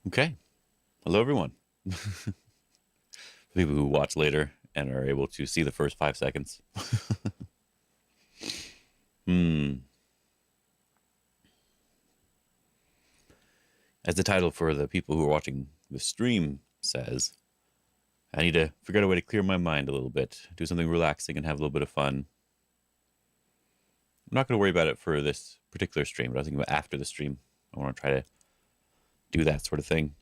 Okay. Hello, everyone. For people who watch later and are able to see the first 5 seconds. Hmm. As the title for the people who are watching the stream says, I need to figure out a way to clear my mind a little bit, do something relaxing and have a little bit of fun. I'm not going to worry about it for this particular stream, but I was thinking about after the stream. I want to try to do that sort of thing.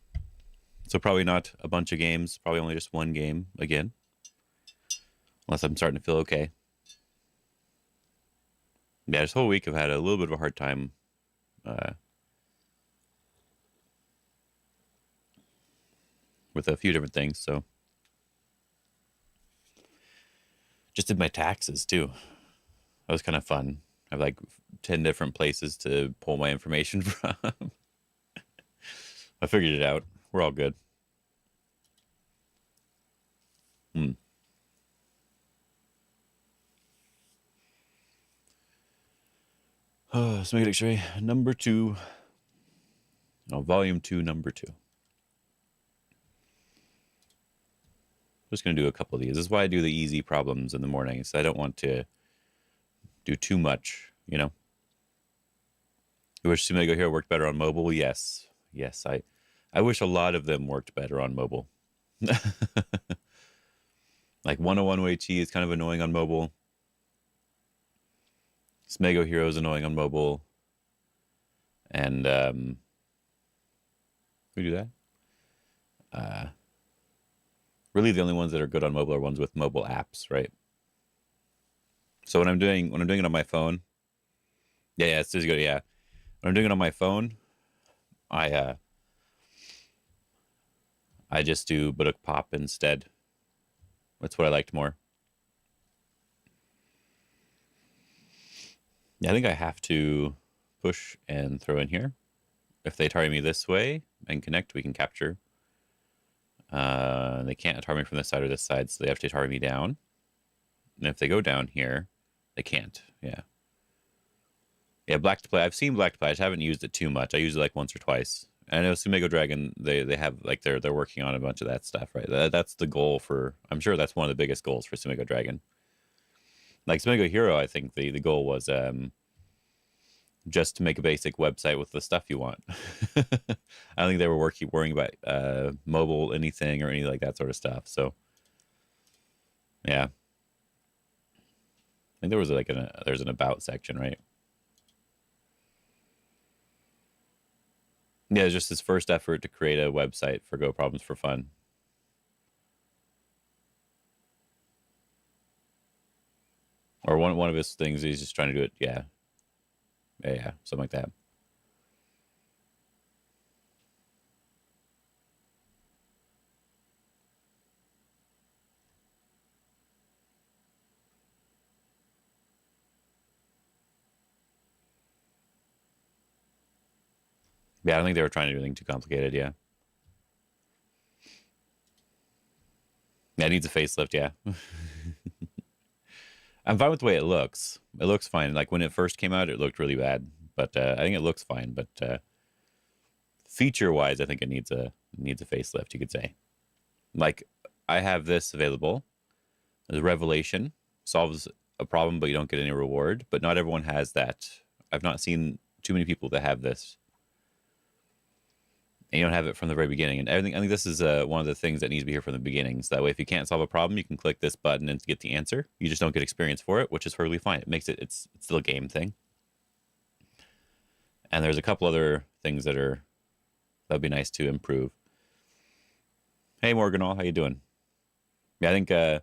So probably not a bunch of games, probably only just one game again, unless I'm starting to feel okay. Yeah, this whole week I've had a little bit of a hard time with a few different things. So just did my taxes too. That was kind of fun. I have like 10 different places to pull my information from. I figured it out. We're all good. Let's make it X-ray number 2. No, volume 2, number 2. Just going to do a couple of these. This is why I do the easy problems in the mornings. I don't want to do too much, you know. I wish Sumigo Hero worked better on mobile. Yes. Yes, I wish a lot of them worked better on mobile. Like 101 Way Chi is kind of annoying on mobile. Smego Hero is annoying on mobile. And we do that. Really, the only ones that are good on mobile are ones with mobile apps, right? So when I'm doing it on my phone, yeah, it's just good. Yeah, when I'm doing it on my phone, I I just do Baduk Pop instead. That's what I liked more. Yeah, I think I have to push and throw in here. If they target me this way and connect, we can capture. They can't target me from this side or this side, so they have to target me down. And if they go down here, they can't. Yeah. Yeah, black to play. I've seen black to play. I just haven't used it too much. I use it like once or twice. And I know Sumego Dragon, they have like they're working on a bunch of that stuff, right? That's the goal for. I'm sure that's one of the biggest goals for Sumego Dragon. Like Sumego Hero, I think the goal was just to make a basic website with the stuff you want. I don't think they were worrying about mobile anything or any like that sort of stuff. So yeah, I think there was like there's an about section, right? Yeah, it's just his first effort to create a website for Go Problems for Fun. Or one of his things, he's just trying to do it. Yeah, yeah, something like that. Yeah, I don't think they were trying to do anything too complicated. Yeah, yeah, it needs a facelift. Yeah, I'm fine with the way it looks. It looks fine. Like when it first came out, it looked really bad, but I think it looks fine. But feature wise, I think it needs a facelift. You could say. Like I have this available. The Revelation solves a problem, but you don't get any reward. But not everyone has that. I've not seen too many people that have this. And you don't have it from the very beginning. And I think this is one of the things that needs to be here from the beginning. So that way, if you can't solve a problem, you can click this button and get the answer. You just don't get experience for it, which is perfectly fine. It makes it's still a game thing. And there's a couple other things that'd be nice to improve. Hey Morganall, how you doing? Yeah, I think as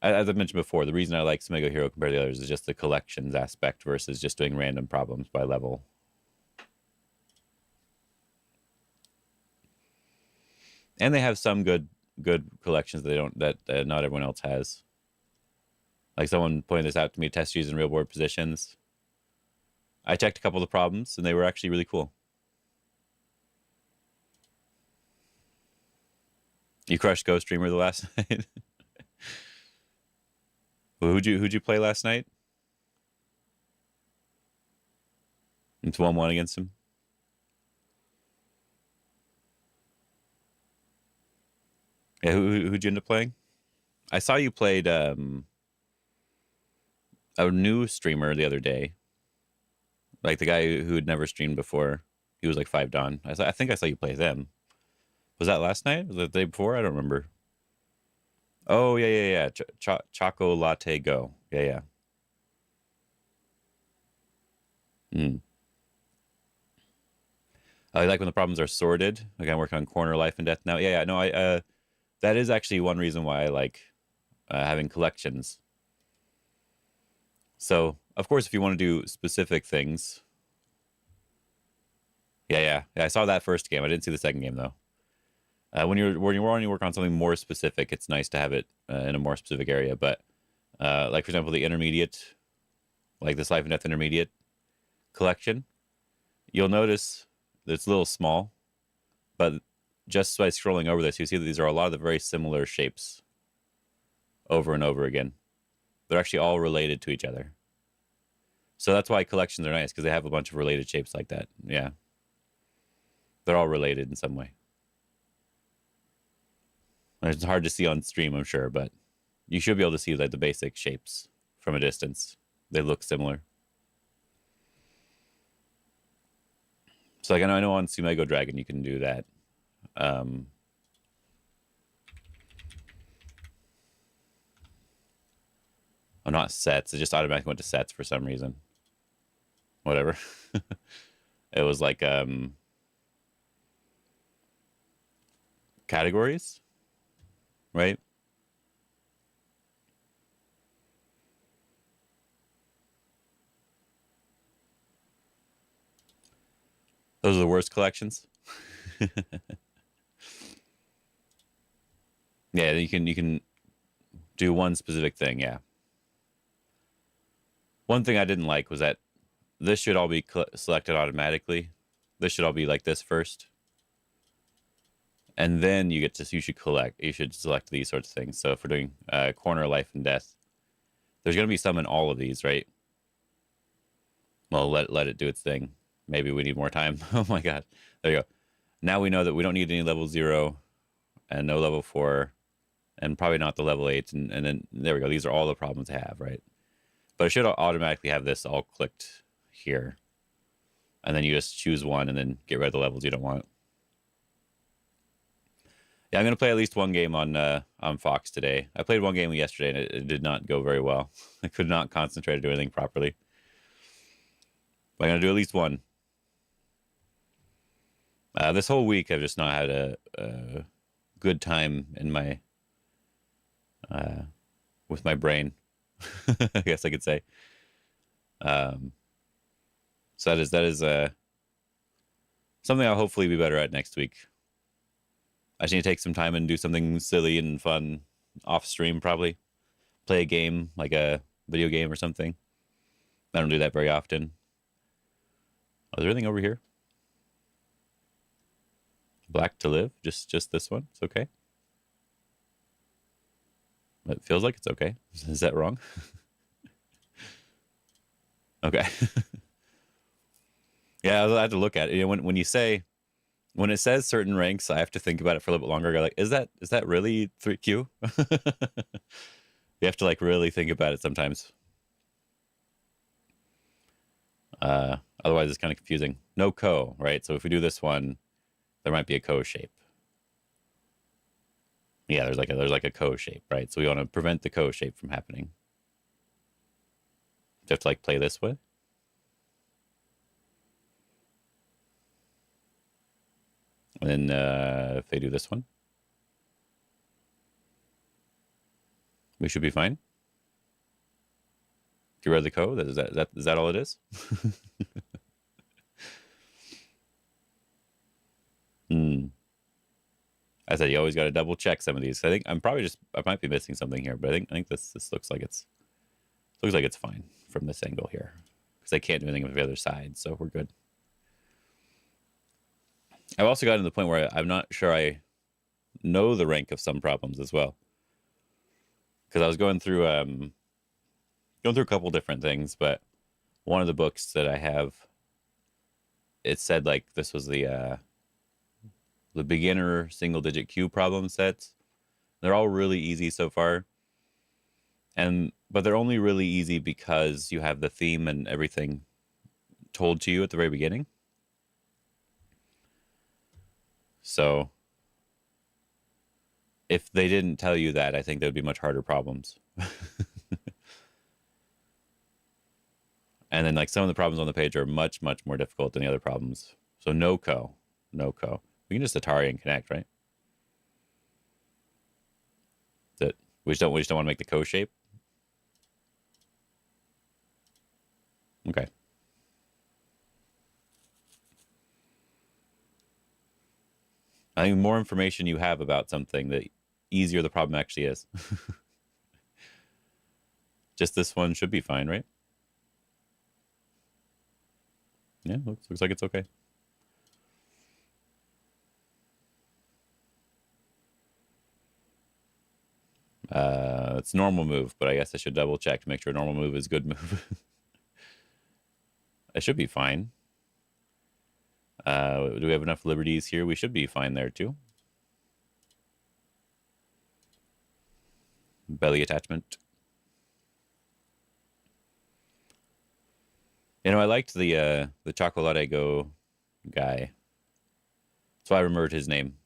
I mentioned before, the reason I like Smego Hero compared to the others is just the collections aspect versus just doing random problems by level. And they have some good collections that they don't that not everyone else has. Like someone pointed this out to me: test using real board positions. I checked a couple of the problems, and they were actually really cool. You crushed Ghost Streamer the last night. Well, who'd you play last night? It's 1-1 against him. Yeah, who'd you end up playing? I saw you played a new streamer the other day, like the guy who had never streamed before. He was like 5 Don. I think I saw you play them. Was that last night? Was that the day before? I don't remember. Oh yeah. Choco Latte Go. Yeah. Mm. I like when the problems are sorted. Like I'm working on corner life and death now. Yeah. No, I that is actually one reason why I like having collections. So of course, if you want to do specific things, yeah. I saw that first game. I didn't see the second game though. When you're wanting to work on something more specific, it's nice to have it in a more specific area. But like for example, the intermediate, like this life and death intermediate collection, you'll notice that it's a little small, but just by scrolling over this, you see that these are a lot of the very similar shapes over and over again. They're actually all related to each other. So that's why collections are nice because they have a bunch of related shapes like that. Yeah, they're all related in some way. It's hard to see on stream, I'm sure, but you should be able to see like the basic shapes from a distance. They look similar. So like I know on Sumego Dragon you can do that. Oh, not sets. It just automatically went to sets for some reason. Whatever. It was like categories, right? Those are the worst collections. Yeah, you can do one specific thing. Yeah. One thing I didn't like was that this should all be selected automatically. This should all be like this first, and then you should collect. You should select these sorts of things. So if we're doing corner life and death, there's going to be some in all of these, right? Well, let it do its thing. Maybe we need more time. Oh my god, there you go. Now we know that we don't need any level 0 and no level 4 and probably not the level 8. And then there we go. These are all the problems I have, right? But it should automatically have this all clicked here. And then you just choose one and then get rid of the levels you don't want. Yeah, I'm going to play at least one game on Fox today. I played one game yesterday and it did not go very well. I could not concentrate or do anything properly. But I'm going to do at least one. This whole week, I've just not had a good time in my with my brain. I guess I could say. So that is something I'll hopefully be better at next week. I just need to take some time and do something silly and fun off stream, probably play a game like a video game or something. I don't do that very often. Oh, is there anything over here? Black to live? Just this one? It's okay. It feels like it's okay. Is that wrong? Okay. Yeah, I had to look at it. You know, when it says certain ranks, I have to think about it for a little bit longer. I go like, is that really 3Q? You have to like really think about it sometimes. Otherwise, it's kind of confusing. No co, right? So if we do this one, there might be a co shape. Yeah, there's like a co shape, right? So we want to prevent the co shape from happening. Do you have to like play this way? And then if they do this one, we should be fine. Get rid of the code. Is that all it is? Hmm. I said you always got to double check some of these. I think I might be missing something here, but I think this looks like it's fine from this angle here because I can't do anything with the other side, so we're good. I've also gotten to the point where I'm not sure I know the rank of some problems as well. Because I was going through a couple different things, but one of the books that I have, it said like this was the beginner single digit Q problem sets, They're all really easy so far. But they're only really easy because you have the theme and everything told to you at the very beginning. So if they didn't tell you that, I think there would be much harder problems. And then like some of the problems on the page are much, much more difficult than the other problems. So no co. No co. We can just Atari and connect, right? That we just don't want to make the co shape. Okay. I think the more information you have about something, the easier the problem actually is. Just this one should be fine, right? Yeah, looks like it's okay. It's normal move, but I guess I should double check to make sure normal move is good move. I should be fine. Do we have enough liberties here? We should be fine there too. Belly attachment. You know, I liked the Chocolate Go guy. That's why I remembered his name.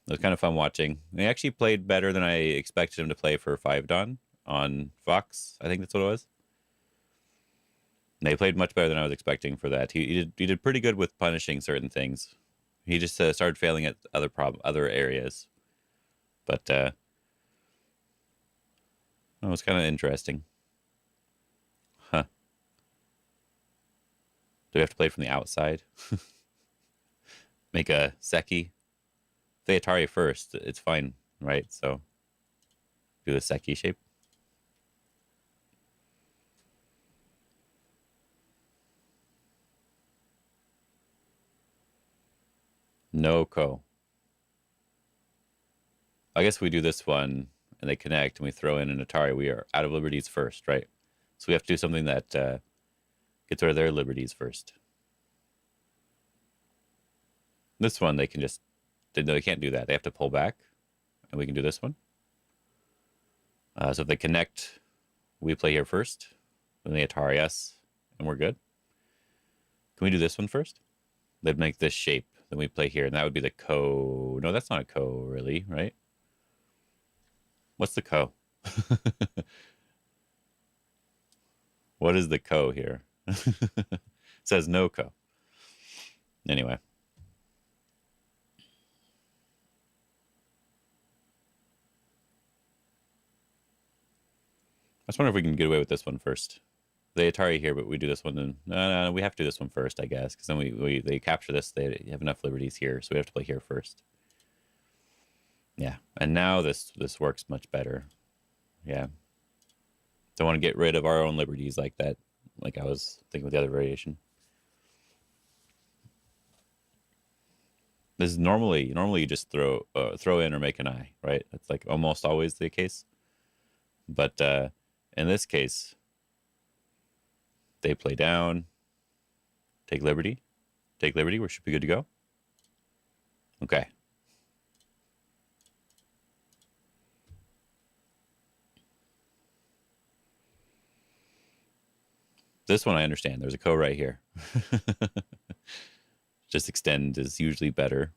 It was kind of fun watching. He actually played better than I expected him to play for 5 Dawn on Fox. I think that's what it was. And he played much better than I was expecting for that. He did pretty good with punishing certain things. He just started failing at other areas. But it was kind of interesting. Huh. Do we have to play from the outside? Make a Seki? If they Atari first, it's fine, right? So do the Seki shape. No co. I guess we do this one and they connect and we throw in an Atari. We are out of liberties first, right? So we have to do something that gets rid of their liberties first. This one, they can just, they can't do that. They have to pull back and we can do this one. So if they connect, we play here first, then they Atari us and we're good. Can we do this one first? They'd make this shape, then we play here, and that would be the co. No, that's not a co, really, right? What's the co? What is the co here? It says no co. Anyway. I just wonder if we can get away with this one first. They Atari here, but we do this one. Then no, we have to do this one first, I guess, because then they capture this. They have enough liberties here, so we have to play here first. Yeah, and now this works much better. Yeah, don't want to get rid of our own liberties like that, like I was thinking with the other variation. This is normally you just throw in or make an eye, right? That's like almost always the case. But in this case, they play down, take liberty, we should be good to go. Okay. This one I understand. There's a co right here. Just extend is usually better.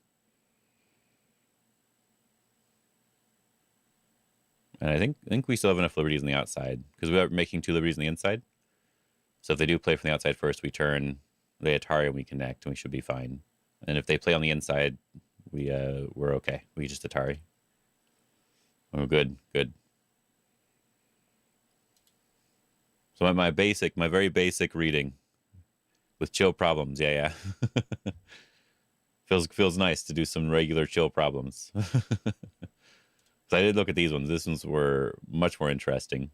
And I think we still have enough liberties on the outside because we are making 2 liberties on the inside. So if they do play from the outside first, we turn, they Atari and we connect and we should be fine. And if they play on the inside, we're okay. We just Atari. Oh, good. So my very basic reading with chill problems. Yeah. Feels nice to do some regular chill problems. So I did look at these ones. These ones were much more interesting.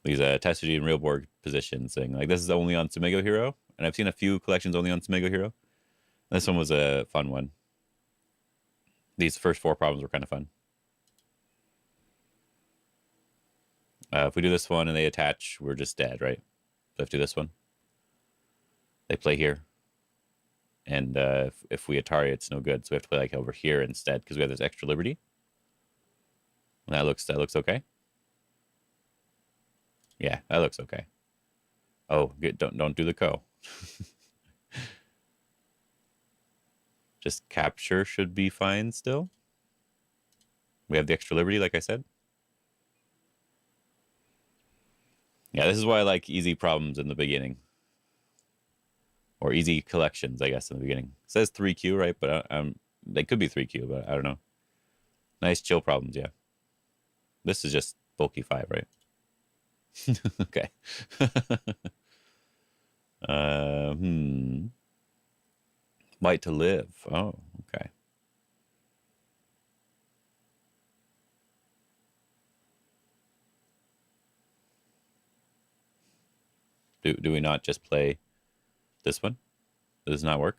These Tesseract and Realborg positions thing. Like this is only on Sumego Hero, and I've seen a few collections only on Sumego Hero. And this one was a fun one. These first 4 problems were kind of fun. If we do this one and they attach, we're just dead, right? So if we do this one, they play here. And if we Atari, it's no good. So we have to play like over here instead because we have this extra liberty. That looks okay. Yeah, that looks okay. Oh, don't do the co. Just capture should be fine still. We have the extra liberty, like I said. Yeah, this is why I like easy problems in the beginning. Or easy collections, I guess, in the beginning. It says 3Q, right? But they could be 3Q, but I don't know. Nice chill problems, yeah. This is just bulky 5, right? Okay. Hmm. White to live. Oh, okay. Do we not just play this one? Does not work?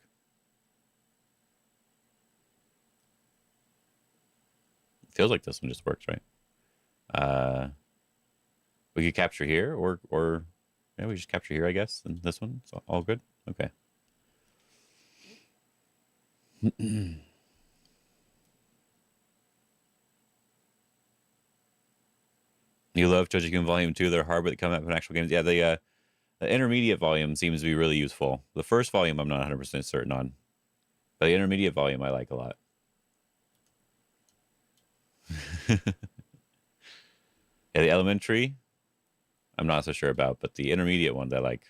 Feels like this one just works, right? We could capture here, or yeah, we just capture here, I guess. And this one, it's all good. Okay. You love Chojikin Volume 2. They're hard, but they come out in actual games. Yeah, the intermediate volume seems to be really useful. The first volume, I'm not 100% certain on. But the intermediate volume, I like a lot. Yeah, the elementary, I'm not so sure about, but the intermediate ones I like.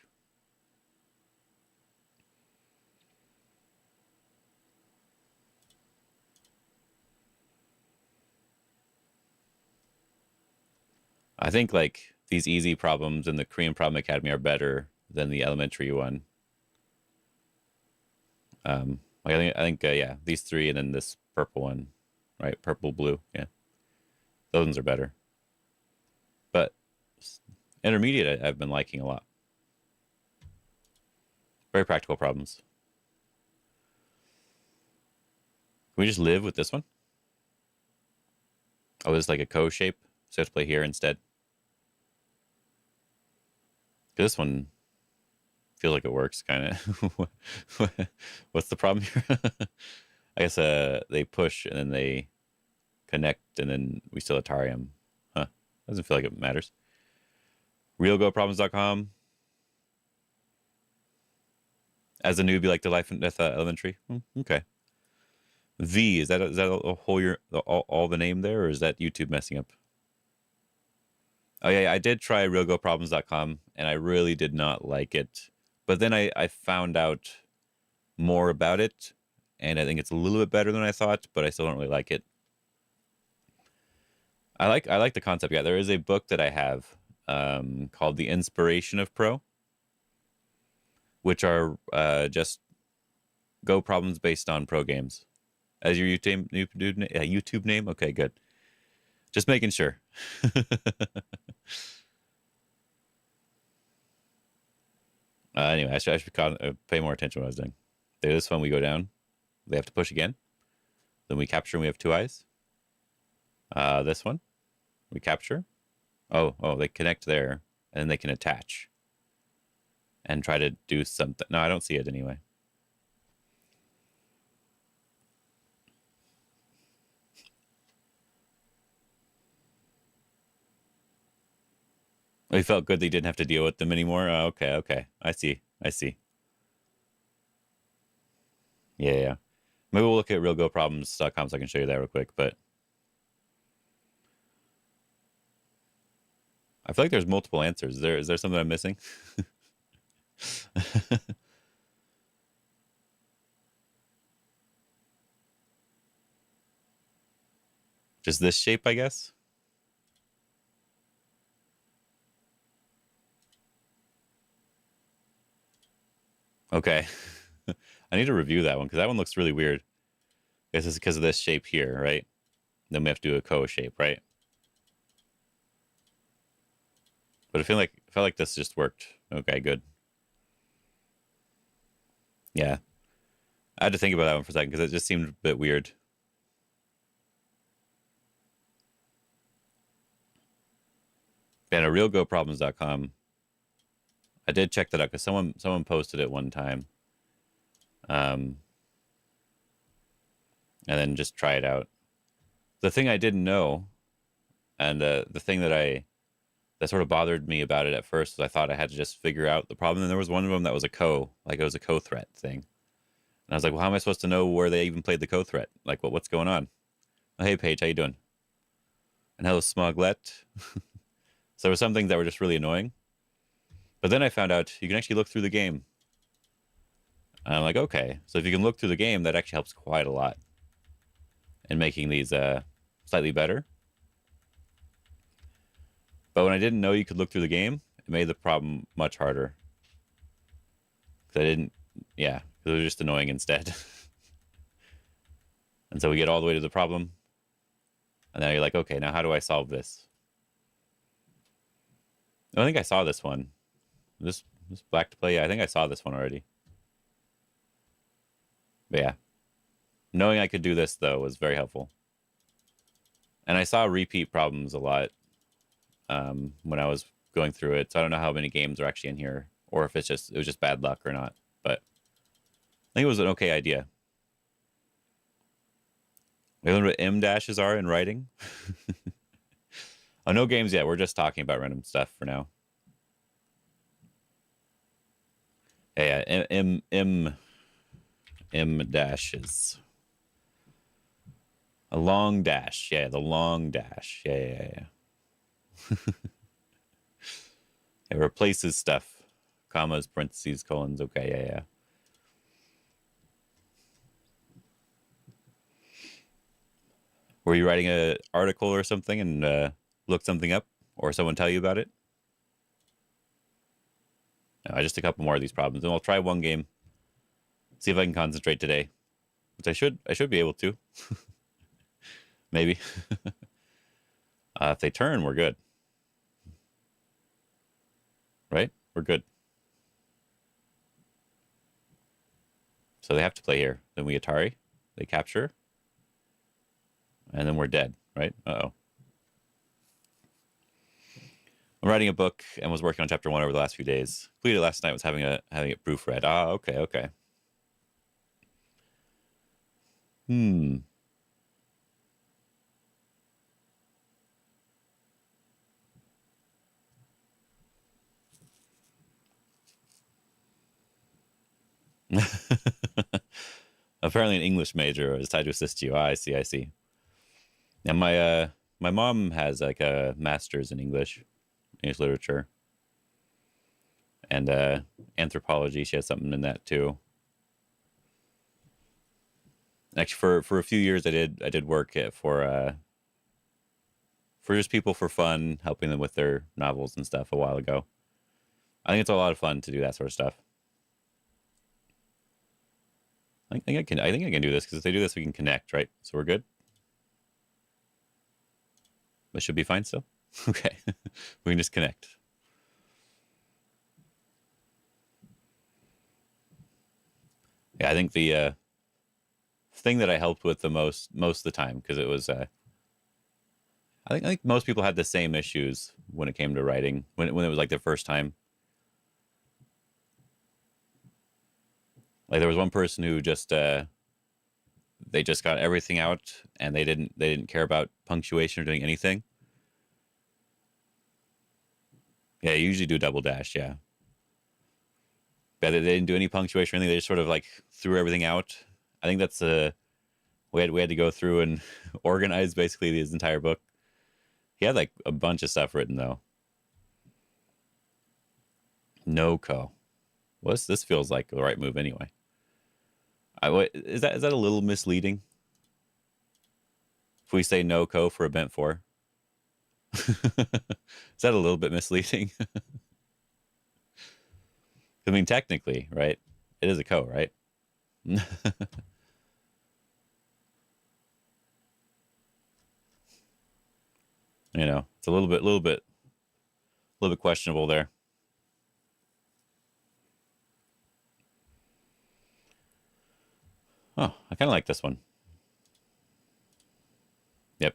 I think like these easy problems in the Korean Problem Academy are better than the elementary one. Like I think yeah, these three and then this purple one, right? Purple, blue, yeah, those ones are better. But intermediate, I've been liking a lot. Very practical problems. Can we just live with this one? Oh, it's like a co shape, so I have to play here instead. This one feels like it works, kind of. What's the problem here? I guess they push and then they connect and then we still Atari them. Huh. Doesn't feel like it matters. RealGoProblems.com. As a newbie, like the Life and Death Elementary. Okay. V, is that a whole all the name there, or is that YouTube messing up? Oh yeah, I did try RealGoProblems.com and I really did not like it. But then I found out more about it, and I think it's a little bit better than I thought, but I still don't really like it. I like the concept. Yeah, there is a book that I have called The Inspiration of Pro, which are just Go problems based on pro games. As your YouTube name? Okay, good. Just making sure. Anyway, I should pay more attention to what I was doing. This one, we go down. They have to push again. Then we capture and we have 2 eyes. This one, we capture. Oh, they connect there, and then they can attach and try to do something. No, I don't see it anyway. We felt good they didn't have to deal with them anymore. Okay. I see. Yeah. Maybe we'll look at realgoproblems.com so I can show you that real quick, but I feel like there's multiple answers. Is there something I'm missing? Just this shape, I guess. Okay. I need to review that one because that one looks really weird. I guess it's because of this shape here, right? Then we have to do a co shape, right? But I felt like this just worked. Okay, good. Yeah. I had to think about that one for a second because it just seemed a bit weird. And a realgoproblems.com. I did check that out because someone posted it one time. And then just try it out. The thing I didn't know And the thing that sort of bothered me about it at first was I thought I had to just figure out the problem. And there was one of them that was like it was a co-threat thing. And I was like, well, how am I supposed to know where they even played the co-threat? Like, what's going on? Oh, hey, Paige, how you doing? And hello, Smoglet. So there were some things that were just really annoying. But then I found out you can actually look through the game. And I'm like, okay. So if you can look through the game, that actually helps quite a lot in making these slightly better. But when I didn't know you could look through the game, it made the problem much harder. Because I didn't, yeah, because it was just annoying instead. And so we get all the way to the problem. And now you're like, okay, now how do I solve this? I think I saw this one. This black to play, yeah, I think I saw this one already. But yeah, knowing I could do this, though, was very helpful. And I saw repeat problems a lot when I was going through it. So I don't know how many games are actually in here, or if it was just bad luck or not. But I think it was an okay idea. We learned what M dashes are in writing. Oh, no games yet. We're just talking about random stuff for now. Yeah, M dashes. A long dash. Yeah, the long dash. Yeah. It replaces stuff. Commas, parentheses, colons. Okay, yeah. Were you writing an article or something and looked something up? Or someone tell you about it? No, just a couple more of these problems. And I'll try one game. See if I can concentrate today. Which I should be able to. Maybe. If they turn, we're good. Right? We're good. So they have to play here. Then we Atari. They capture. And then we're dead, right? Uh-oh. I'm writing a book and was working on chapter 1 over the last few days. Completed last night, was having it proofread. Ah, okay. Apparently an English major decided to assist you. Ah, I see. And my mom has like a master's in English literature. And anthropology. She has something in that too. Actually, for a few years, I did work for just people for fun, helping them with their novels and stuff a while ago. I think it's a lot of fun to do that sort of stuff. I think I can do this because if they do this, we can connect, right? So we're good. This should be fine still. Okay, we can just connect. Yeah, I think the thing that I helped with the most of the time, because it was I think most people had the same issues when it came to writing when it was like their first time. Like there was one person who just they just got everything out and they didn't care about punctuation or doing anything. Yeah, you usually do double dash, yeah. But they didn't do any punctuation or anything. They just sort of like threw everything out. I think that's we had to go through and organize basically his entire book. He had like a bunch of stuff written though. No co. Well, this feels like the right move anyway. Is that a little misleading? If we say no co for event 4, is that a little bit misleading? I mean, technically, right? It is a co, right? It's a little bit questionable there. Oh, I kind of like this one. Yep.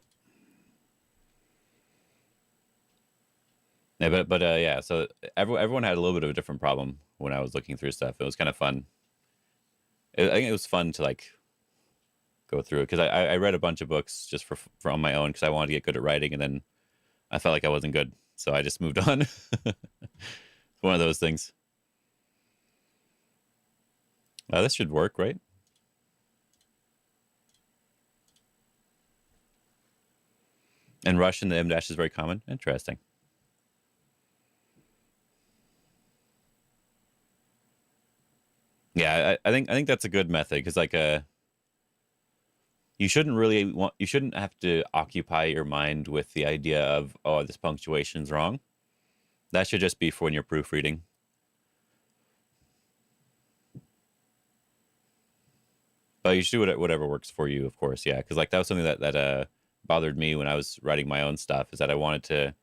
Yeah, but yeah. So everyone had a little bit of a different problem when I was looking through stuff. It was kind of fun. I think it was fun to like go through it because I read a bunch of books just for on my own because I wanted to get good at writing, and then I felt like I wasn't good, so I just moved on. It's one of those things. This should work, right? And Rush in the M dash is very common. Interesting. Yeah, I think that's a good method because like you shouldn't have to occupy your mind with the idea of, oh, this punctuation's wrong. That should just be for when you're proofreading. But you should do whatever works for you, of course. Yeah, because like that was something that bothered me when I was writing my own stuff. Is that I wanted to. It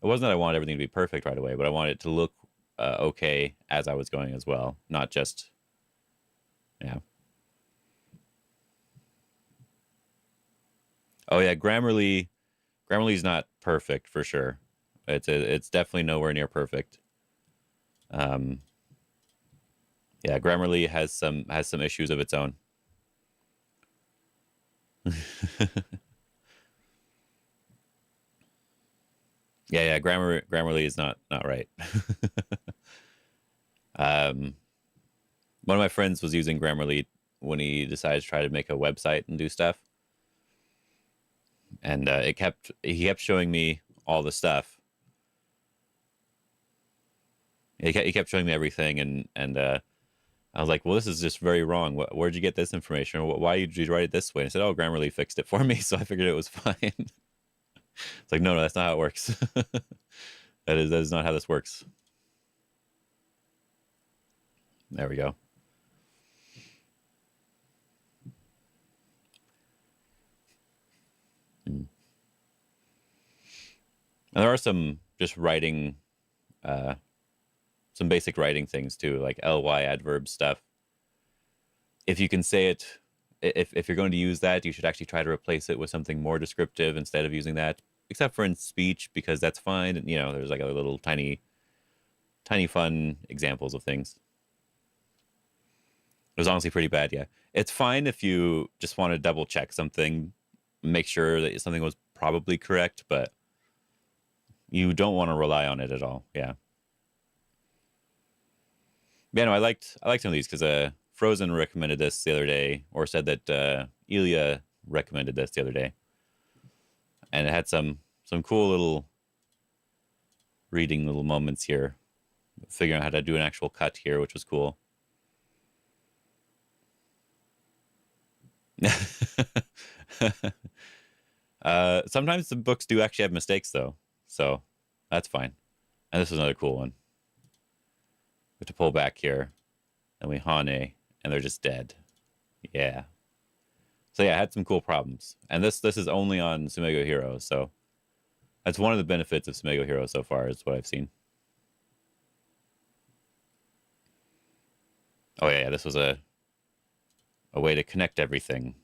wasn't that I wanted everything to be perfect right away, but I wanted it to look okay as I was going as well, not just. Yeah. Oh yeah, Grammarly's not perfect for sure. It's definitely nowhere near perfect. Um, yeah, Grammarly has some issues of its own. Yeah, Grammarly is not right. um, One of my friends was using Grammarly when he decided to try to make a website and do stuff, and he kept showing me all the stuff. He kept showing me everything, and I was like, well, this is just very wrong. Where'd you get this information? Or why did you write it this way? And I said, oh, Grammarly fixed it for me, so I figured it was fine. It's like, no, that's not how it works. That is not how this works. There we go. Mm. And there are some just writing, uh, some basic writing things too, like ly adverb stuff. If you can say it, if you're going to use that, you should actually try to replace it with something more descriptive instead of using that. Except for in speech, because that's fine. And there's like a little tiny fun examples of things. It was honestly pretty bad. Yeah, it's fine if you just want to double check something, make sure that something was probably correct, but you don't want to rely on it at all. Yeah. Yeah, no, I liked some of these because Frozen recommended this the other day, or said that Ilya recommended this the other day, and it had some cool little reading little moments here, figuring out how to do an actual cut here, which was cool. Sometimes the books do actually have mistakes though, so that's fine. And this is another cool one. We have to pull back here, and we Hane, and they're just dead. Yeah. So yeah, I had some cool problems, and this is only on Sumego Hero, so that's one of the benefits of Sumego Hero so far, is what I've seen. Oh yeah, this was a way to connect everything.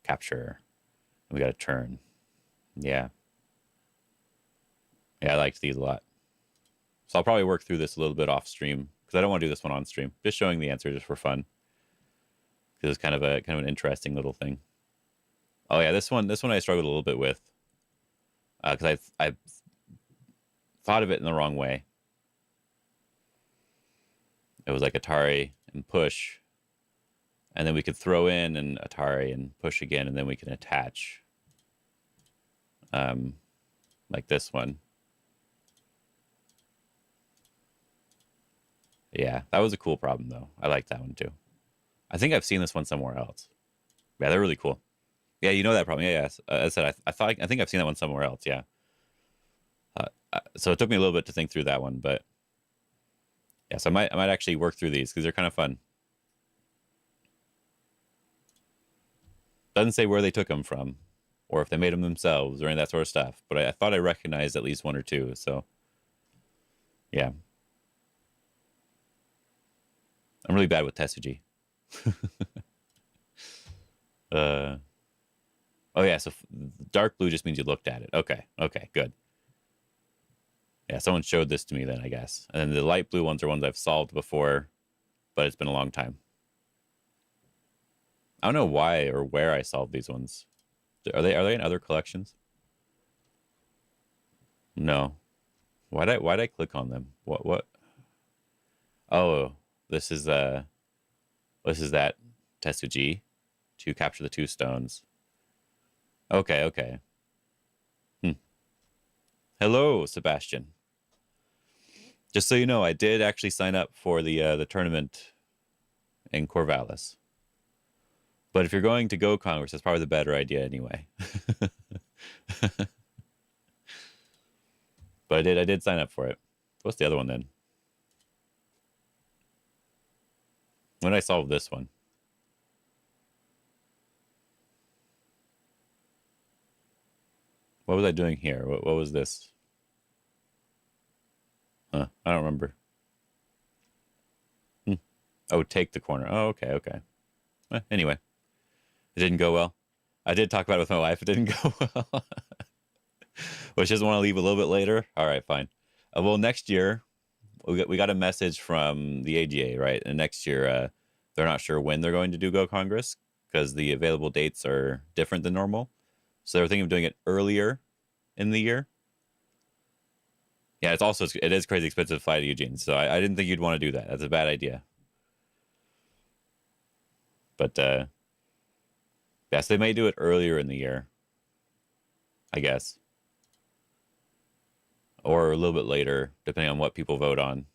Capture. And we got to turn. Yeah. Yeah, I liked these a lot. So I'll probably work through this a little bit off stream because I don't want to do this one on stream. Just showing the answer just for fun. Because it's kind of an interesting little thing. Oh yeah, this one I struggled a little bit with because I thought of it in the wrong way. It was like Atari and push, and then we could throw in an Atari and push again, and then we can attach. Like this one. Yeah, that was a cool problem though. I like that one too. I think I've seen this one somewhere else. Yeah, they're really cool. Yeah, you know that problem. Yeah, yeah. As I said, I think I've seen that one somewhere else. Yeah. So it took me a little bit to think through that one, but yeah, so I might actually work through these because they're kind of fun. Doesn't say where they took them from, or if they made them themselves, or any of that sort of stuff. But I thought I recognized at least one or two. So yeah, I'm really bad with Tesuji. uh, oh yeah, so dark blue just means you looked at it. Okay, okay, good. Yeah, someone showed this to me then, I guess. And then the light blue ones are ones I've solved before, but it's been a long time. I don't know why, or where I solved these ones. Are they in other collections? No. Why'd I click on them? What? Oh, this is that Tetsuji to capture the 2 stones. Okay, okay. Hello, Sebastian. Just so you know, I did actually sign up for the tournament in Corvallis. But if you're going to Go Congress, that's probably the better idea anyway. But I did sign up for it. What's the other one then? When did I solve this one? What was I doing here? What was this? Huh, I don't remember. Oh, take the corner. Oh, okay, okay. Anyway, it didn't go well. I did talk about it with my wife. It didn't go well. Well, she doesn't want to leave a little bit later. All right, fine. Well, next year, we got a message from the AGA, right? And next year, they're not sure when they're going to do Go Congress because the available dates are different than normal. So they're thinking of doing it earlier in the year. Yeah, it is crazy expensive to fly to Eugene. So I didn't think you'd want to do that. That's a bad idea. But yes, they may do it earlier in the year, I guess, or a little bit later, depending on what people vote on.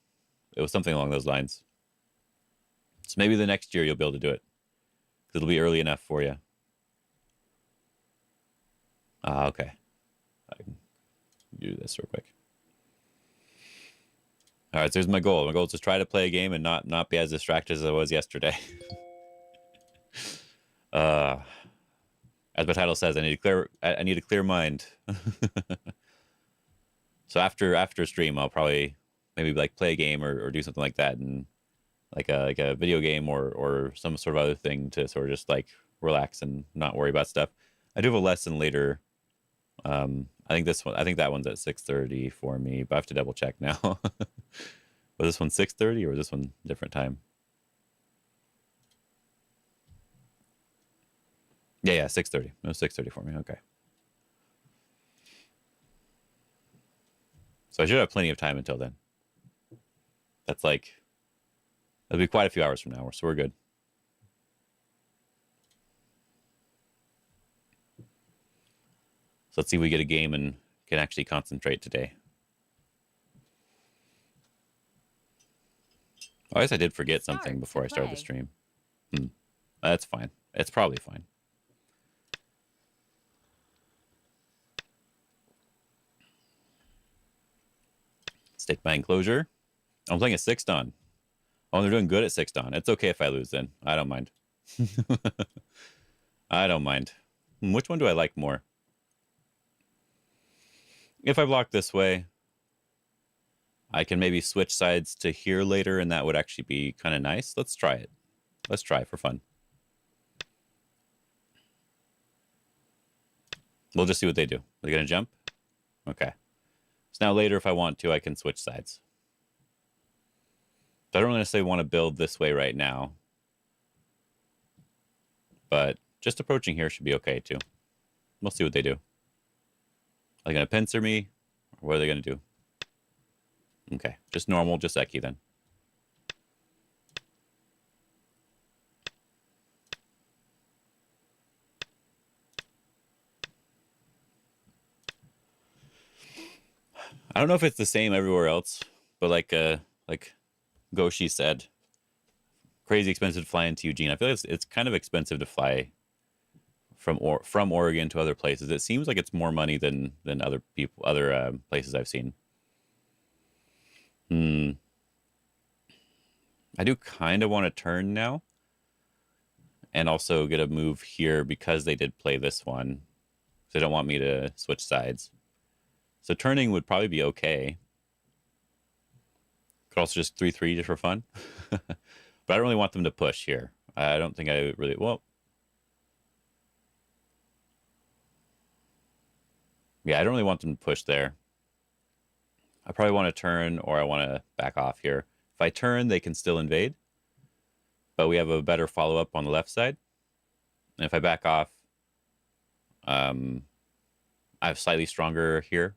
It was something along those lines. So maybe the next year you'll be able to do it because it'll be early enough for you. Okay. I can do this real quick. All right, so here's my goal. My goal is to try to play a game and not be as distracted as I was yesterday. As my title says, I need a clear mind. So after stream, I'll probably maybe like play a game or do something like that, and like a video game or some sort of other thing to sort of just like relax and not worry about stuff. I do have a lesson later. I think that one's at 6:30 for me, but I have to double check now. Was this one 6:30 or was this one different time? Yeah, 6:30. It was 6:30 for me. Okay. So I should have plenty of time until then. That'll be quite a few hours from now, so we're good. So let's see if we get a game and can actually concentrate today. I guess I did forget something before I started the stream. That's fine. It's probably fine. State my enclosure. I'm playing a 6-don. Oh, they're doing good at 6-don. It's okay if I lose then. I don't mind. I don't mind. Which one do I like more? If I block this way, I can maybe switch sides to here later, and that would actually be kind of nice. Let's try it. Let's try it for fun. We'll just see what they do. Are they going to jump? Okay. So now later, if I want to, I can switch sides. So I don't really necessarily want to build this way right now. But just approaching here should be okay, too. We'll see what they do. Are they going to pincer me? Or what are they going to do? Okay, just normal, just Eki then. I don't know if it's the same everywhere else, but like Goshi said, crazy expensive to fly into Eugene. I feel like it's kind of expensive to fly from Oregon to other places. It seems like it's more money than other places I've seen. I do kind of want to turn now and also get a move here because they did play this one. So they don't want me to switch sides. So turning would probably be okay. Could also just 3-3 just for fun. But I don't really want them to push here. I don't think I really... Well... Yeah, I don't really want them to push there. I probably want to turn or I want to back off here. If I turn, they can still invade. But we have a better follow-up on the left side. And if I back off, I have slightly stronger here.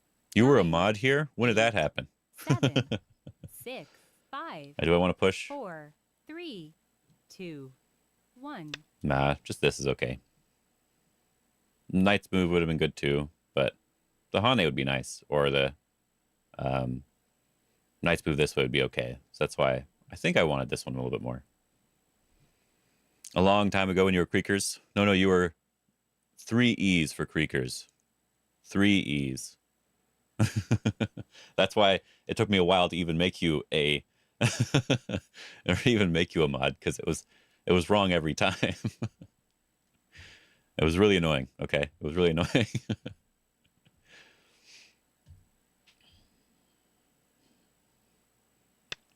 You were a 9, mod here? When did that happen? 7, 6, 5, Do I want to push? 4, 3, 2, 1. Nah, just this is okay. Knight's move would have been good too, but the Hane would be nice, or the Knight's move this way would be okay. So that's why I think I wanted this one a little bit more. A long time ago when you were Creekers. No, you were 3 E's for Creekers. 3 E's. That's why it took me a while to even make you a or even make you a mod, because it was wrong every time. It was really annoying. Okay, it was really annoying.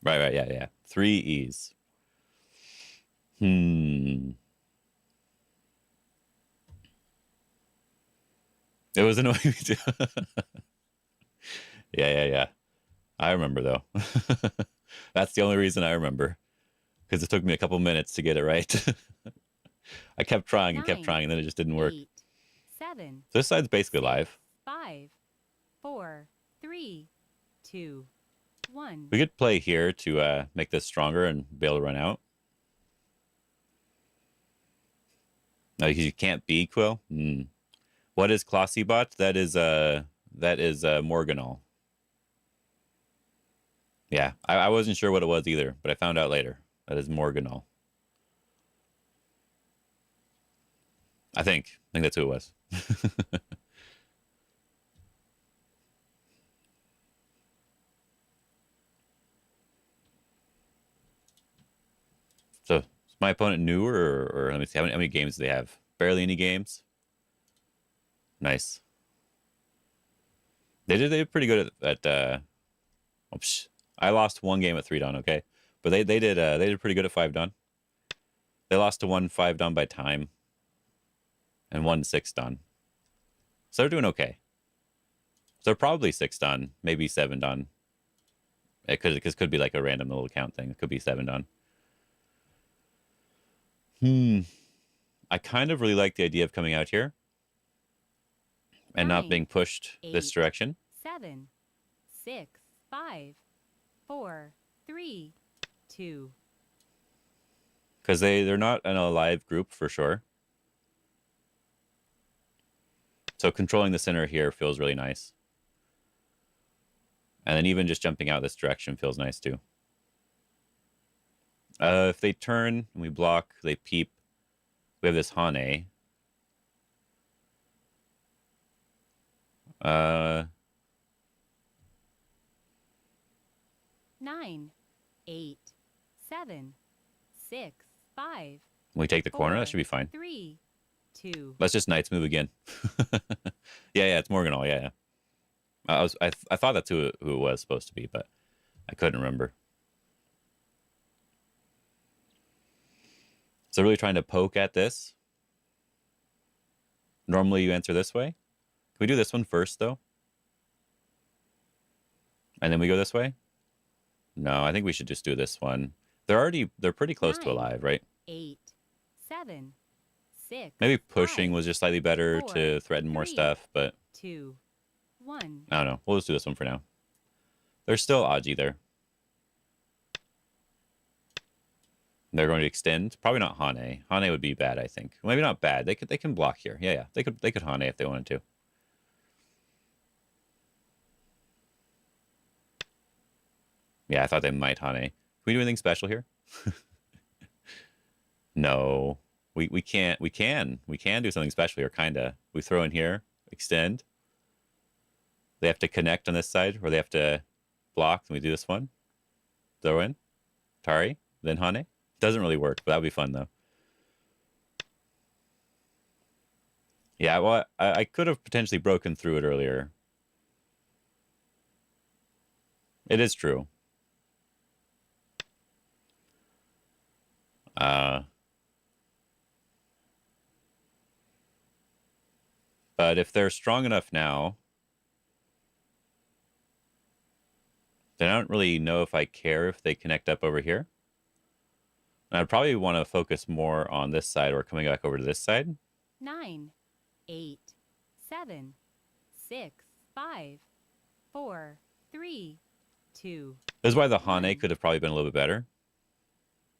Right, yeah. 3 E's. It was annoying me too. Yeah. I remember though. That's the only reason I remember, because it took me a couple minutes to get it right. I kept trying and kept 9, trying, and then it just didn't work. 8, 7, So this side's basically 6, live. 5, 4, 3, 2, 1. We could play here to make this stronger and be able to run out. No, because you can't be Quill. What is Clossybot? That is Morganol. Yeah, I wasn't sure what it was either, but I found out later. That is Morganol. I think that's who it was. So is my opponent new, or let me see how many games do they have? Barely any games. Nice. They did pretty good at oops. I lost 1 game at 3 done, okay? But they did pretty good at 5 done. They lost to 1 5 done by time and 1 6 done. So they're doing okay. So they're probably 6 done, maybe 7 done. It could be like a random little count thing. It could be 7 done. I kind of really like the idea of coming out here and 9, not being pushed 8, this direction. 7, 6, 5, 4, 3, 2. Because they're not an alive group for sure. So controlling the center here feels really nice. And then even just jumping out this direction feels nice too. If they turn and we block, they peep. We have this Hane. 9, 8, 7, 6, 5. We take the corner. 4, That should be fine. 3, 2. Let's just Knights move again. Yeah, it's Morganol. Yeah. I thought that's who it was supposed to be, but I couldn't remember. So really trying to poke at this. Normally you answer this way. Can we do this one first though? And then we go this way? No, I think we should just do this one. They're pretty close to 9, alive, right? 8, 7, 6. Maybe pushing 5, was just slightly better 4, to threaten more 3, stuff, but 2, 1. I don't know. We'll just do this one for now. There's still Aji there. They're going to extend. Probably not Hane. Hane would be bad, I think. Maybe not bad. They can block here. Yeah. They could Hane if they wanted to. Yeah, I thought they might Hane. Can we do anything special here? No. We can't. We can do something special here, kinda. We throw in here, extend. They have to connect on this side, or they have to block, and we do this one. Throw in. Tari, then Hane. Doesn't really work, but that would be fun though. Yeah, well, I could have potentially broken through it earlier. It is true. But if they're strong enough now, then I don't really know if I care if they connect up over here. And I'd probably want to focus more on this side or coming back over to this side. 9, 8, 7, 6, 5, 4, 3, 2. This is why the Hane 1. could have probably been a little bit better.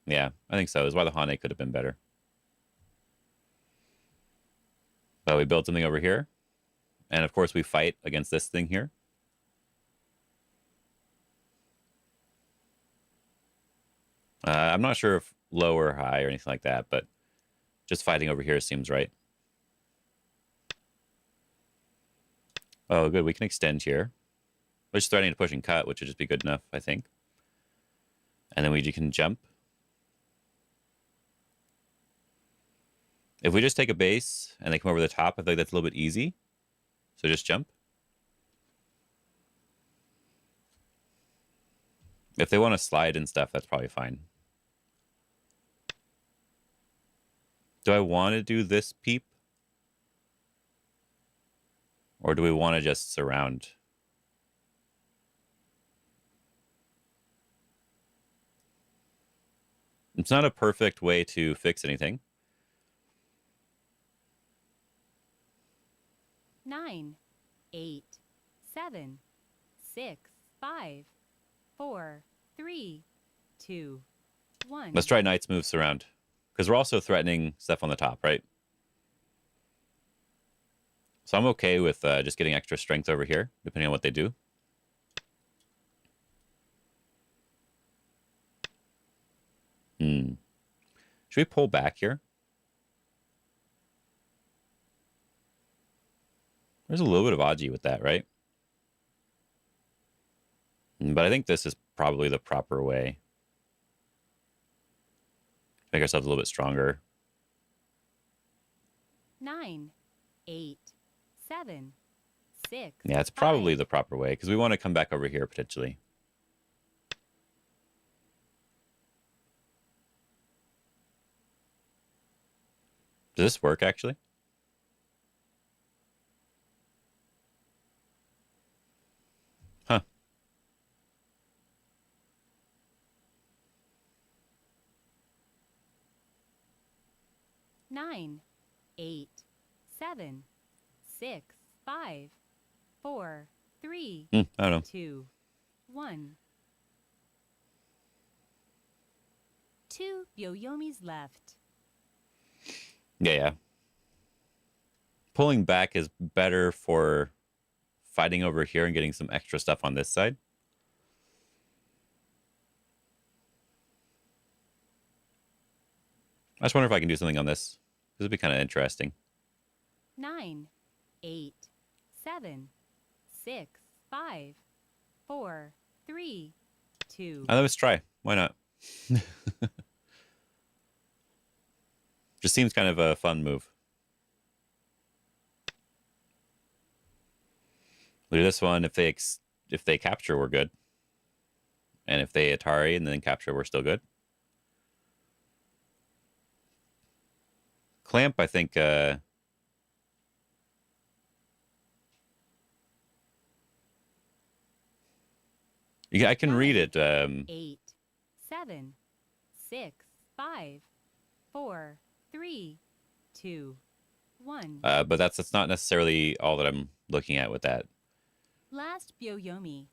Yeah, I think so. This is why the Hane could have been better. But we built something over here. And of course we fight against this thing here. I'm not sure if low or high or anything like that, but just fighting over here seems right. Oh, good. We can extend here. We're just threatening to push and cut, which would just be good enough, I think. And then we can jump. If we just take a base and they come over the top, I think that's a little bit easy. So just jump. If they want to slide and stuff, that's probably fine. Do I want to do this peep? Or do we want to just surround? It's not a perfect way to fix anything. 9, 8, 7, 6, 5, 4, 3, 2, 1. Let's try Knight's move surround. Because we're also threatening stuff on the top, right? So I'm okay with just getting extra strength over here, depending on what they do. Should we pull back here? There's a little bit of Aji with that, right? But I think this is probably the proper way. Make ourselves a little bit stronger. 9, 8, 7, 6. Yeah, it's probably the proper way because we want to come back over here potentially. Does this work actually? Huh. Nine, 8, 7, 6, 5, 4, 3, I don't know. 2, 1. 2 Yoyomis left. Yeah. Pulling back is better for fighting over here and getting some extra stuff on this side. I just wonder if I can do something on this. This would be kind of interesting. 9, 8, 7, 6, 5, 4, 3, 2. Let's try. Why not? Just seems kind of a fun move. We'll do this one. If they capture, we're good. And if they Atari and then capture, we're still good. Clamp, I think. I can read it. 8, 7, 6, 5, 4, 3, 2, 1. But that's not necessarily all that I'm looking at with that. Last Byoyomi.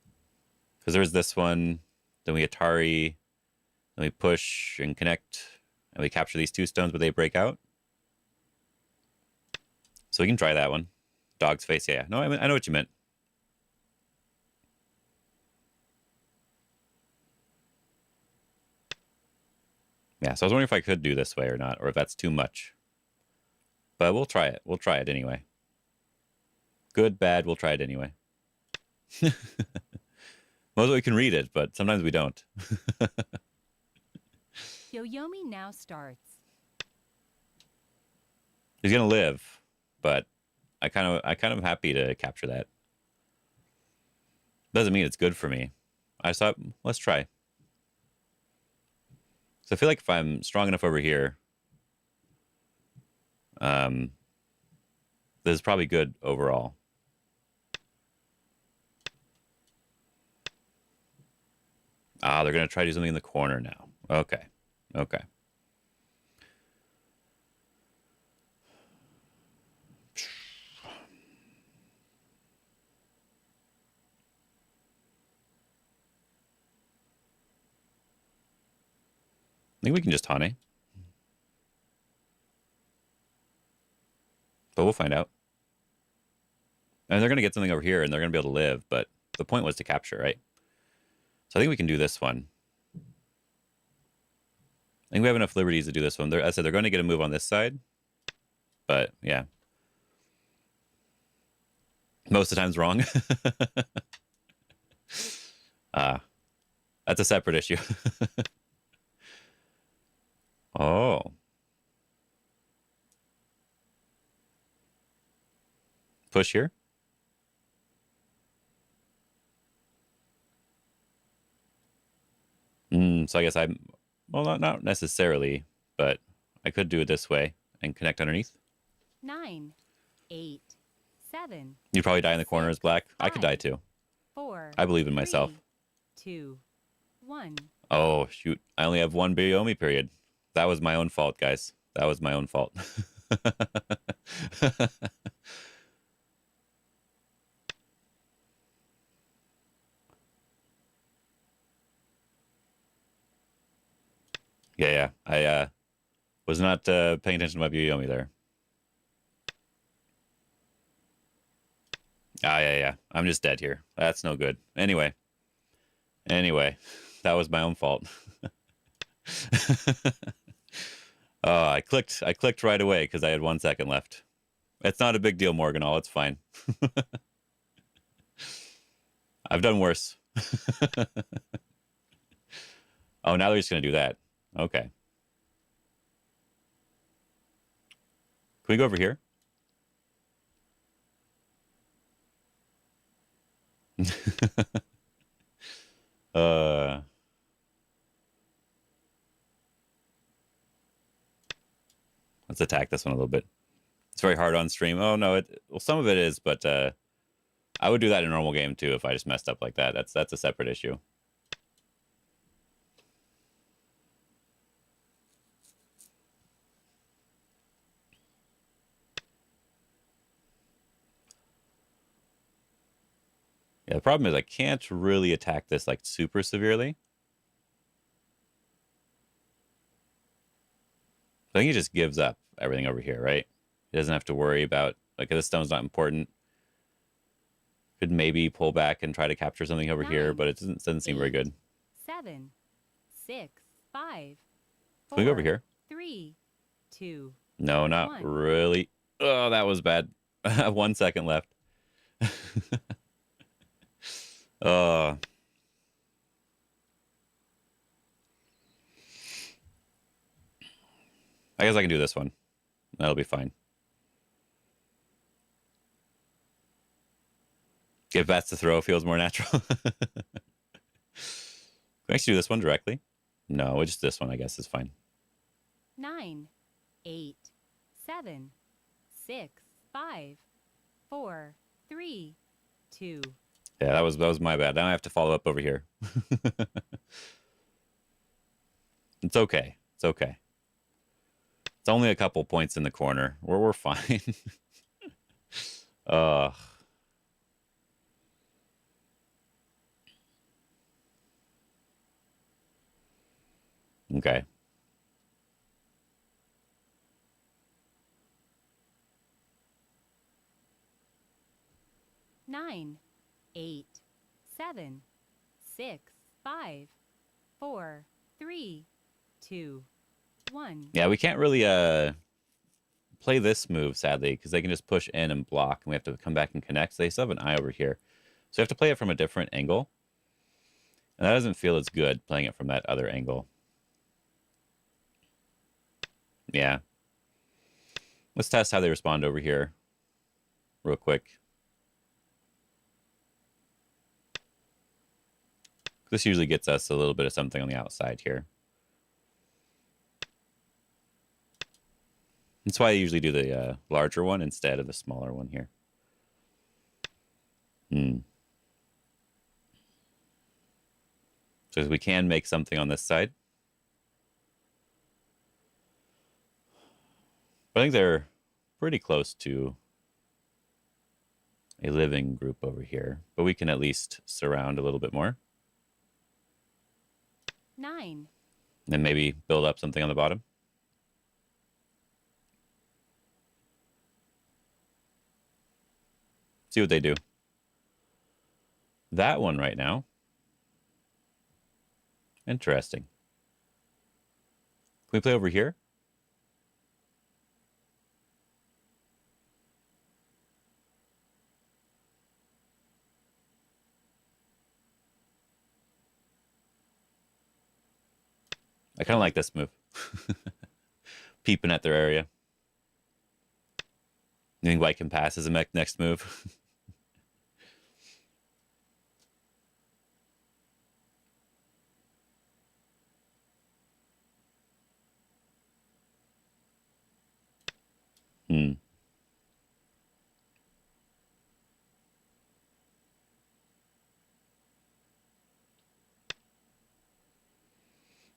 Because there's this one, then we Atari, then we push and connect, and we capture these 2 stones, but they break out. So we can try that one. Dog's face, yeah. No, I know what you meant. Yeah, so I was wondering if I could do this way or not, or if that's too much. But we'll try it. We'll try it anyway. Good, bad, we'll try it anyway. Most of we can read it, but sometimes we don't. Yoyomi now starts. He's gonna live, but I kind of happy to capture that. Doesn't mean it's good for me. I just thought, let's try. So I feel like if I'm strong enough over here, this is probably good overall. Ah, they're going to try to do something in the corner now. Okay. Okay. think we can just Hane. But we'll find out. And they're going to get something over here, and they're going to be able to live, but the point was to capture, right? So I think we can do this one. I think we have enough liberties to do this one. As I said, they're going to get a move on this side. But, yeah. Most of the time's wrong. That's a separate issue. Oh. Push here. So I guess well, not necessarily, but I could do it this way and connect underneath. 9, 8, 7. You'd probably die in the corner as black. 5, I could die too. 4. I believe in myself. 2, 1. Oh, shoot. I only have one Byomi period. That was my own fault, guys. That was my own fault. Yeah. I was not paying attention to my Byomi there. Yeah. I'm just dead here. That's no good. Anyway, that was my own fault. I clicked right away because I had 1 second left. It's not a big deal, Morganall. It's fine. I've done worse. Oh, now they're just going to do that. Okay. Can we go over here? Let's attack this one a little bit. It's very hard on stream. Oh no, well, some of it is, but I would do that in a normal game too if I just messed up like that. That's a separate issue. Yeah, the problem is I can't really attack this like super severely. I think he just gives up everything over here, right? He doesn't have to worry about, like, this stone's not important. Could maybe pull back and try to capture something over 9, here, but it doesn't seem very good. 7, 6, 5. Can we go over here? 3, 2. No, not 1. really. Oh, that was bad. 1 second left. I guess I can do this one. That'll be fine. Give bats to throw feels more natural. Can I actually do this one directly? No, just this one, I guess, is fine. 9, 8, 7, 6, 5, 4, 3, 2. Yeah, that was my bad. Now I have to follow up over here. It's okay. It's okay. It's only a couple points in the corner. We're fine. Okay. Nine, 8, 7, 6, 5, 4, 3, 2, 1. Yeah, we can't really play this move, sadly, because they can just push in and block, and we have to come back and connect. So they still have an eye over here. So we have to play it from a different angle. And that doesn't feel as good, playing it from that other angle. Yeah. Let's test how they respond over here real quick. This usually gets us a little bit of something on the outside here. That's why I usually do the larger one instead of the smaller one here. So we can make something on this side. But I think they're pretty close to a living group over here. But we can at least surround a little bit more. 9, And then maybe build up something on the bottom. See what they do. That one right now. Interesting. Can we play over here? I kind of like this move. Peeping at their area. You think white can pass as a next move? Hmm.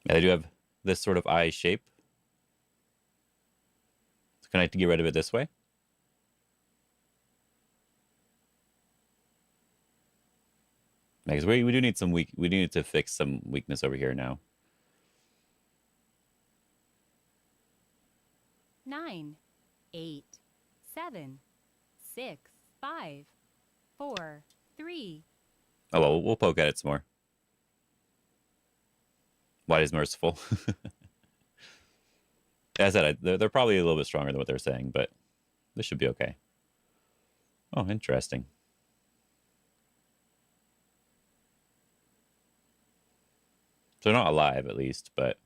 Yeah, I do have this sort of eye shape. So can I get rid of it this way? Because we do need some we do need to fix some weakness over here now. 9, 8, 7, 6, 5, 4, 3. Oh well, we'll poke at it some more. White is merciful. As I said, they're probably a little bit stronger than what they're saying, but this should be okay. Oh, interesting. So they're not alive, at least, but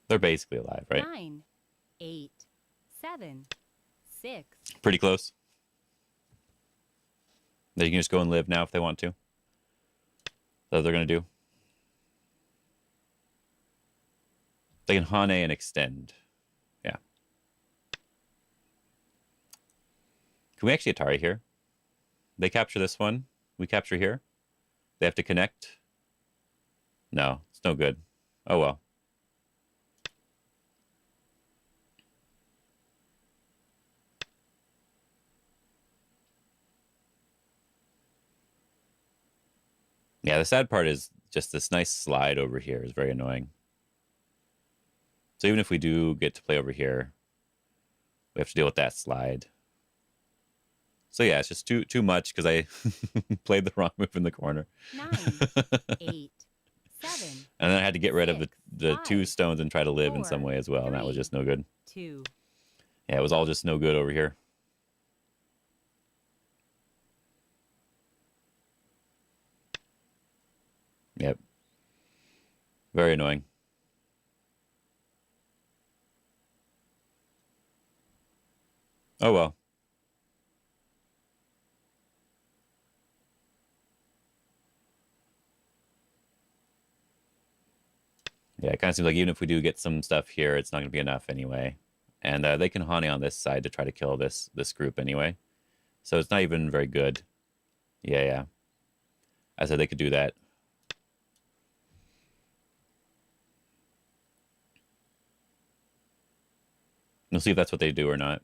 they're basically alive, right? 9, 8, 7, 6. Pretty close. They can just go and live now if they want to. That's what they're going to do. They can Hane and extend. Yeah. Can we actually Atari here? They capture this one. We capture here. They have to connect. No, it's no good. Oh, well. Yeah, the sad part is just this nice slide over here is very annoying. So even if we do get to play over here, we have to deal with that slide. So yeah, it's just too much because I played the wrong move in the corner. 9, 8, 7. And then I had to get rid of the 5, 2 stones and try to live in 4, some way as well, and that was 3, just no good. 2. Yeah, it was all just no good over here. Yep. Very annoying. Oh well. Yeah, it kind of seems like even if we do get some stuff here, it's not going to be enough anyway. And they can Hane on this side to try to kill this group anyway. So it's not even very good. Yeah, yeah. I said they could do that. We'll see if that's what they do or not.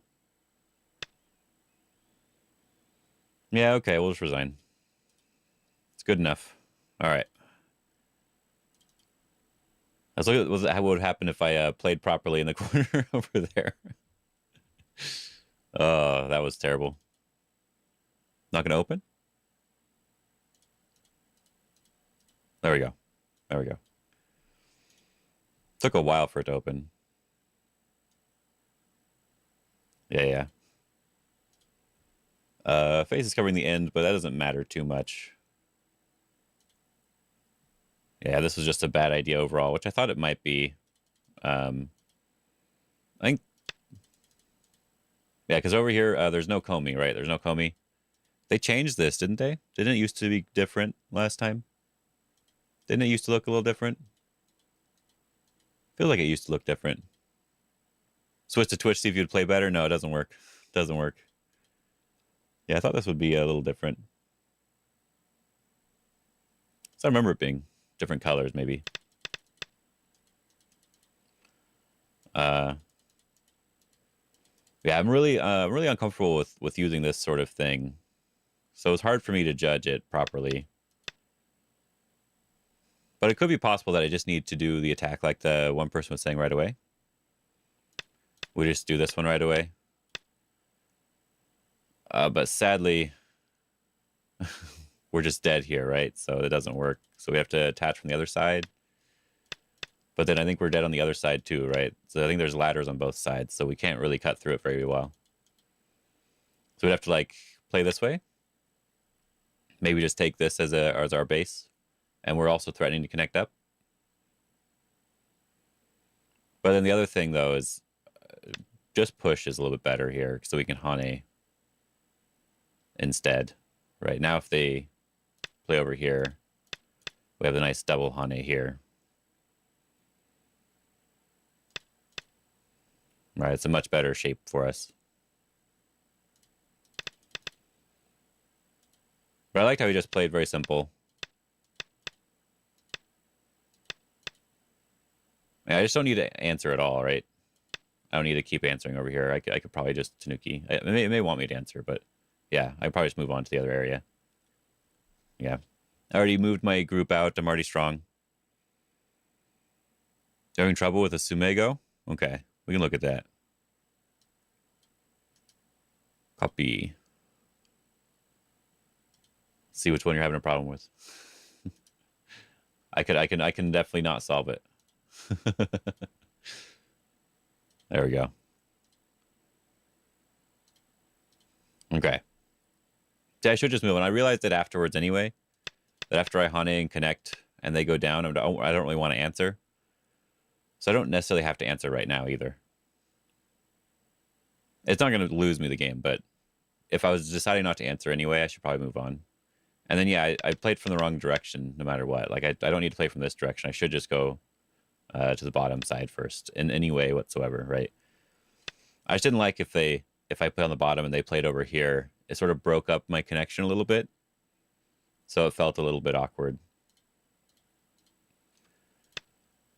Yeah, okay, we'll just resign. It's good enough. All right. Let's look at what would happen if I played properly in the corner over there. Oh, that was terrible. Not going to open? There we go. There we go. Took a while for it to open. Yeah, yeah. Face is covering the end, but that doesn't matter too much. Yeah, this was just a bad idea overall, which I thought it might be. I think... Yeah, because over here, there's no Comey, right? There's no Comey. They changed this, didn't they? Didn't it used to be different last time? Didn't it used to look a little different? Feel like it used to look different. Switch to Twitch, see if you'd play better. No, it doesn't work. Doesn't work. Yeah, I thought this would be a little different. So I remember it being different colors, maybe. Yeah, I'm really uncomfortable with using this sort of thing So it's hard for me to judge it properly. But it could be possible that I just need to do the attack like the one person was saying right away. We just do this one right away. But sadly, we're just dead here, right? So it doesn't work. So we have to attach from the other side. But then I think we're dead on the other side too, right? So I think there's ladders on both sides, so we can't really cut through it very well. So we'd have to like play this way. Maybe just take this as our base. And we're also threatening to connect up. But then the other thing though is just push is a little bit better here, so we can Hane instead. Right now, if they play over here, we have a nice double Hane here. Right, it's a much better shape for us. But I liked how he just played very simple. I just don't need to answer at all, right? I don't need to keep answering over here. I could probably just Tanuki. It may want me to answer, but yeah, I probably just move on to the other area. Yeah. I already moved my group out. I'm already strong. Having trouble with a Sumego? Okay, we can look at that. Copy. See which one you're having a problem with. I can definitely not solve it. There we go. Okay. See, I should just move on. I realized it afterwards anyway. That after I Hane and connect and they go down, I don't really want to answer. So I don't necessarily have to answer right now either. It's not going to lose me the game, but if I was deciding not to answer anyway, I should probably move on. And then, yeah, I played from the wrong direction no matter what. Like, I don't need to play from this direction. I should just go to the bottom side first in any way whatsoever, right? I just didn't like if I play on the bottom and they played over here, it sort of broke up my connection a little bit. So it felt a little bit awkward.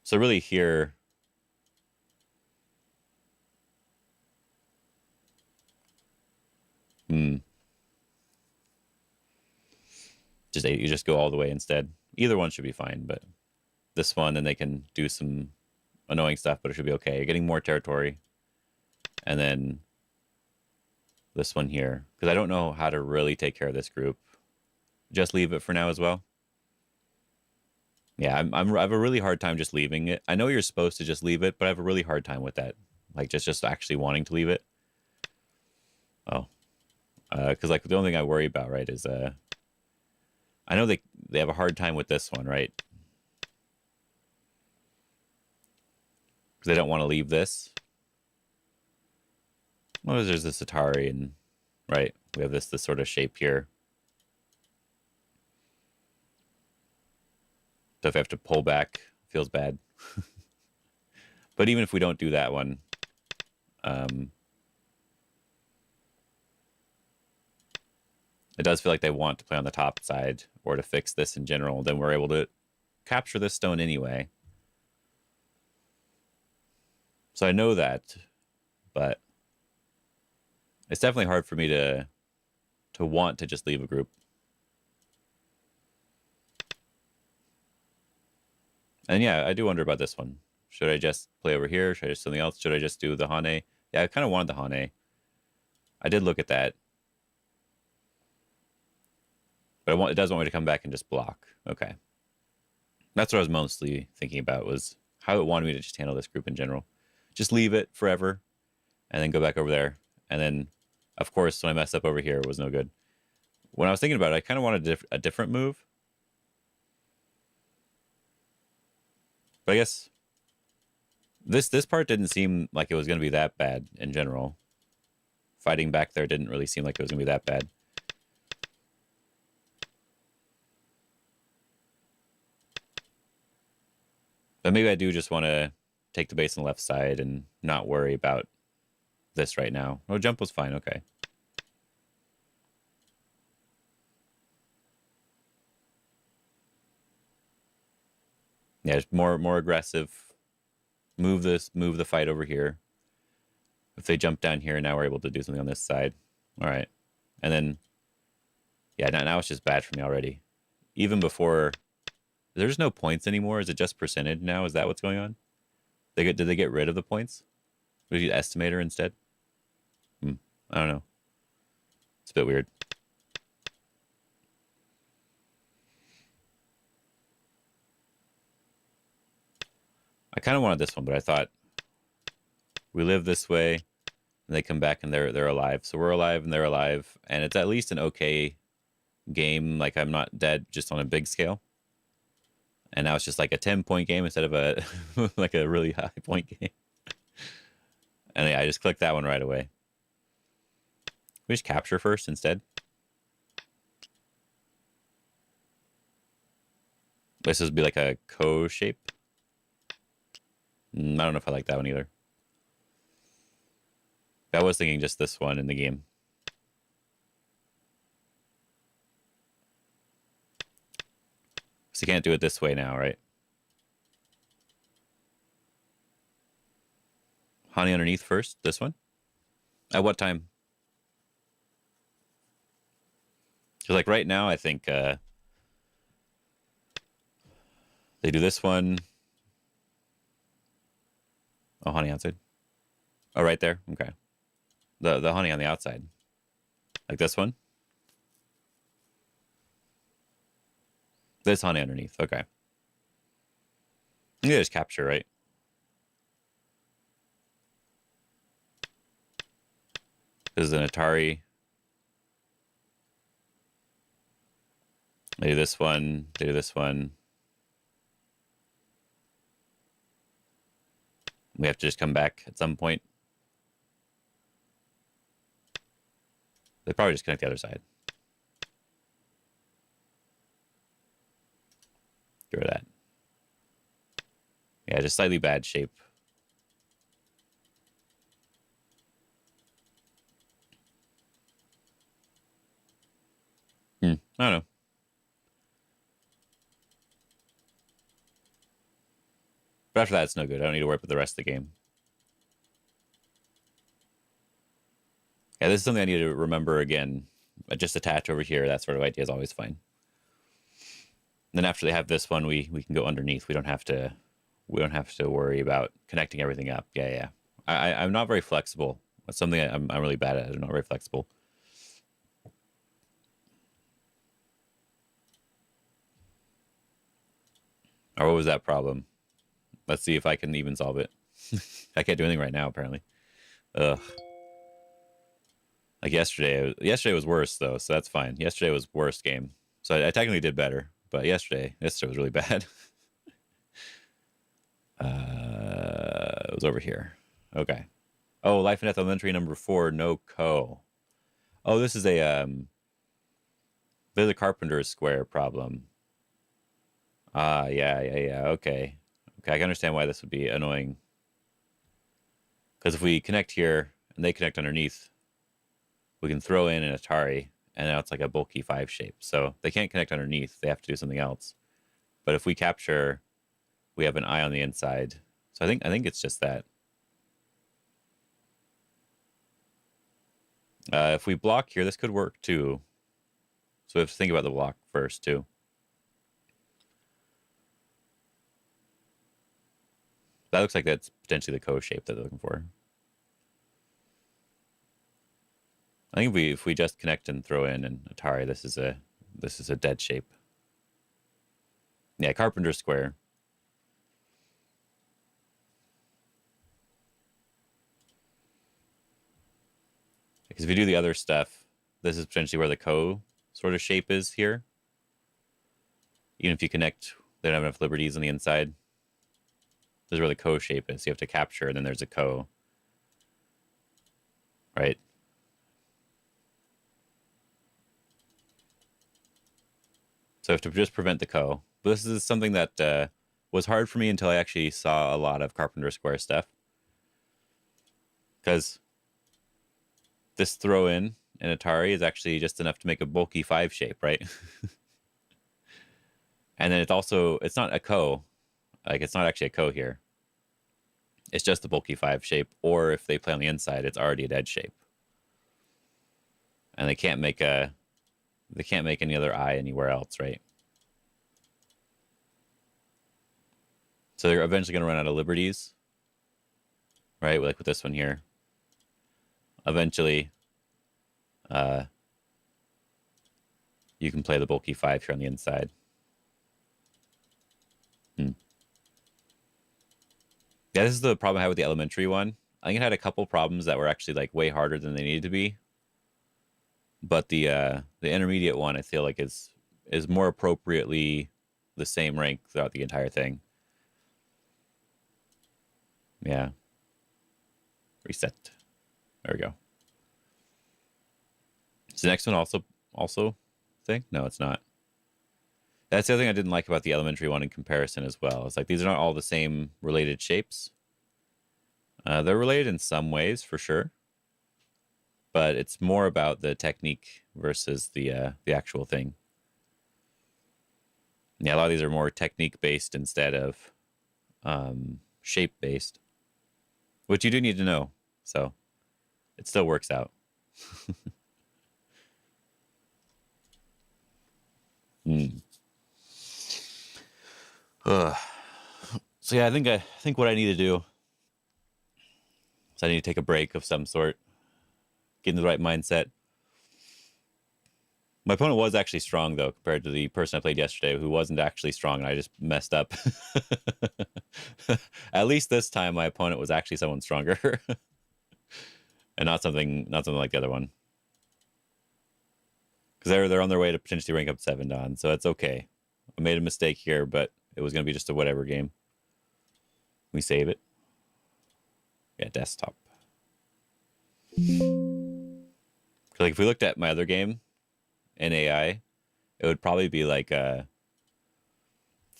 So really here, you just go all the way instead. Either one should be fine, but this one, then they can do some annoying stuff, but it should be okay. You're getting more territory. And then this one here, because I don't know how to really take care of this group. Just leave it for now as well. Yeah, I have a really hard time just leaving it. I know you're supposed to just leave it, but I have a really hard time with that. Like just actually wanting to leave it. Oh, because like the only thing I worry about, right, is I know they have a hard time with this one, right? Because they don't want to leave this. Well, there's this Atari, and right, we have this sort of shape here. So if I have to pull back, it feels bad. But even if we don't do that one, it does feel like they want to play on the top side or to fix this in general. Then we're able to capture this stone anyway. So I know that, but it's definitely hard for me to want to just leave a group. And yeah, I do wonder about this one. Should I just play over here? Should I do something else? Should I just do the Hane? Yeah, I kind of wanted the Hane. I did look at that. But it does want me to come back and just block. Okay. That's what I was mostly thinking about, was how it wanted me to just handle this group in general. Just leave it forever and then go back over there. And then, of course, when I messed up over here, it was no good. When I was thinking about it, I kind of wanted a different move. But I guess this part didn't seem like it was going to be that bad in general. Fighting back there didn't really seem like it was going to be that bad. But maybe I do just want to take the base on the left side and not worry about this right now. Oh, jump was fine. Okay. Yeah, just more aggressive. Move the fight over here. If they jump down here, now we're able to do something on this side. All right. And then Yeah, now it's just bad for me already. Even before, there's no points anymore. Is it just percentage now? Is that what's going on? Did they get rid of the points? Would you estimator instead? I don't know. It's a bit weird. I kind of wanted this one, but I thought we live this way, and they come back and they're alive. So we're alive and they're alive, and it's at least an okay game. Like I'm not dead, just on a big scale. And now it's just like a 10-point game instead of a like a really high point game. And yeah, I just clicked that one right away. We just capture first instead. This would be like a co shape. I don't know if I like that one either. I was thinking just this one in the game. So you can't do it this way now, right? Honey underneath first, this one? At what time? Because like right now, I think they do this one. Oh, honey outside. Oh, right there. Okay. The honey on the outside. Like this one. This honey underneath. Okay. You just capture, right? This is an Atari. They do this one. They do this one. We have to just come back at some point. They probably just connect the other side. Get rid of that. Yeah, just slightly bad shape. I don't know. But after that, it's no good. I don't need to worry about the rest of the game. Yeah, this is something I need to remember again. Just attach over here. That sort of idea is always fine. And then after they have this one, we can go underneath. We don't have to worry about connecting everything up. Yeah. I'm not very flexible. That's something I'm really bad at. I'm not very flexible. Or what was that problem? Let's see if I can even solve it. I can't do anything right now, apparently. Ugh. Like yesterday was worse, though, so that's fine. Yesterday was worst game. So I technically did better, but yesterday was really bad. It was over here. Okay. Oh, Life and Death Elementary number 4, no co. Oh, this is there's a carpenter's square problem. Yeah. Okay, I can understand why this would be annoying. Because if we connect here and they connect underneath, we can throw in an Atari, and now it's like a bulky 5 shape. So they can't connect underneath. They have to do something else. But if we capture, we have an eye on the inside. So I think it's just that. If we block here, this could work too. So we have to think about the block first too. That looks like that's potentially the co shape that they're looking for. I think if we just connect and throw in an Atari, this is a dead shape. Yeah, carpenter square. Because if you do the other stuff, this is potentially where the co sort of shape is here. Even if you connect, they don't have enough liberties on the inside. This is where the co shape is. You have to capture, and then there's a co. Right? So I have to just prevent the co. But this is something that was hard for me until I actually saw a lot of Carpenter Square stuff. Because this throw in an Atari is actually just enough to make a bulky 5 shape, right? And then it's not a co. Like, it's not actually a co here. It's just the bulky 5 shape. Or if they play on the inside, it's already a dead shape. And they can't make a they can't make any other eye anywhere else, right? So they're eventually going to run out of liberties, right? Like with this one here. Eventually, you can play the bulky 5 here on the inside. Yeah, this is the problem I had with the elementary one. I think it had a couple problems that were actually like way harder than they needed to be. But the intermediate one I feel like is more appropriately the same rank throughout the entire thing. Yeah. Reset. There we go. Is the next one also thing? No, it's not. That's the other thing I didn't like about the elementary one in comparison as well. It's like these are not all the same related shapes. They're related in some ways for sure, but it's more about the technique versus the actual thing. Yeah, a lot of these are more technique based instead of shape based, which you do need to know. So it still works out. So yeah, I think what I need to do is I need to take a break of some sort, get in the right mindset. My opponent was actually strong though, compared to the person I played yesterday, who wasn't actually strong, and I just messed up. At least this time, my opponent was actually someone stronger, and not something like the other one. Because they're on their way to potentially rank up 7 Don, so it's okay. I made a mistake here, but it was going to be just a whatever game. We save it. Yeah, desktop. Like if we looked at my other game in AI, it would probably be like a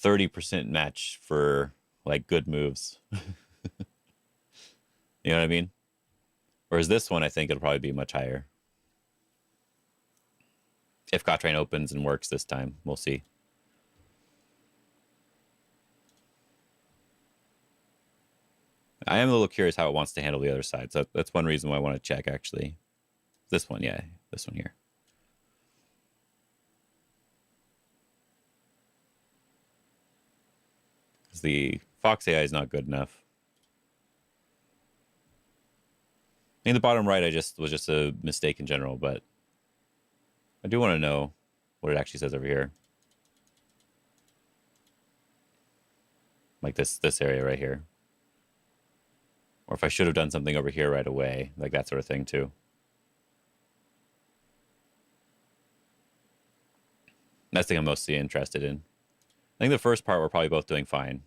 30% match for like good moves. You know what I mean? Whereas this one, I think it'll probably be much higher. If Gotrain opens and works this time, we'll see. I am a little curious how it wants to handle the other side. So that's one reason why I want to check, actually. This one, yeah. This one here. Because the Fox AI is not good enough. In the bottom right, was just a mistake in general, but I do want to know what it actually says over here. Like this area right here. Or if I should have done something over here right away, like that sort of thing too. That's the thing I'm mostly interested in. I think the first part we're probably both doing fine.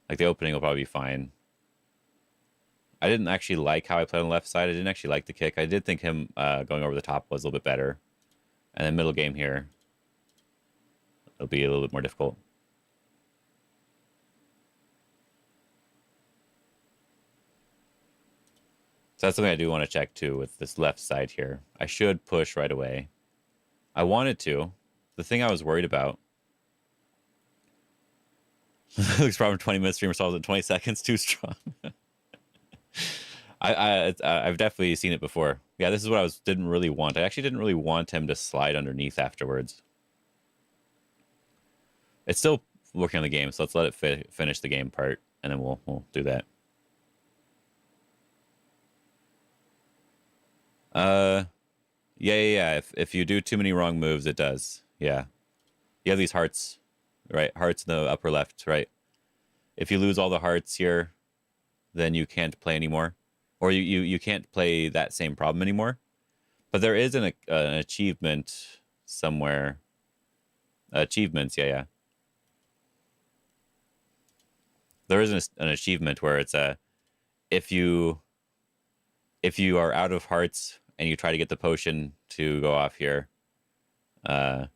Like the opening will probably be fine. I didn't actually like how I played on the left side. I didn't actually like the kick. I did think him going over the top was a little bit better. And then middle game here, it'll be a little bit more difficult. So that's something I do want to check too with this left side here. I should push right away. I wanted to. The thing I was worried about. Looks problem 20 minutes streamer solves in 20 seconds. Too strong. I've definitely seen it before. Yeah, this is what didn't really want. I actually didn't really want him to slide underneath afterwards. It's still working on the game, so let's let it finish the game part, and then we'll do that. Yeah. If you do too many wrong moves, it does. Yeah. You have these hearts, right? Hearts in the upper left, right? If you lose all the hearts here, then you can't play anymore. Or you can't play that same problem anymore. But there is an achievement somewhere. Achievements, yeah. There is an achievement where it's if you are out of hearts and you try to get the potion to go off here, have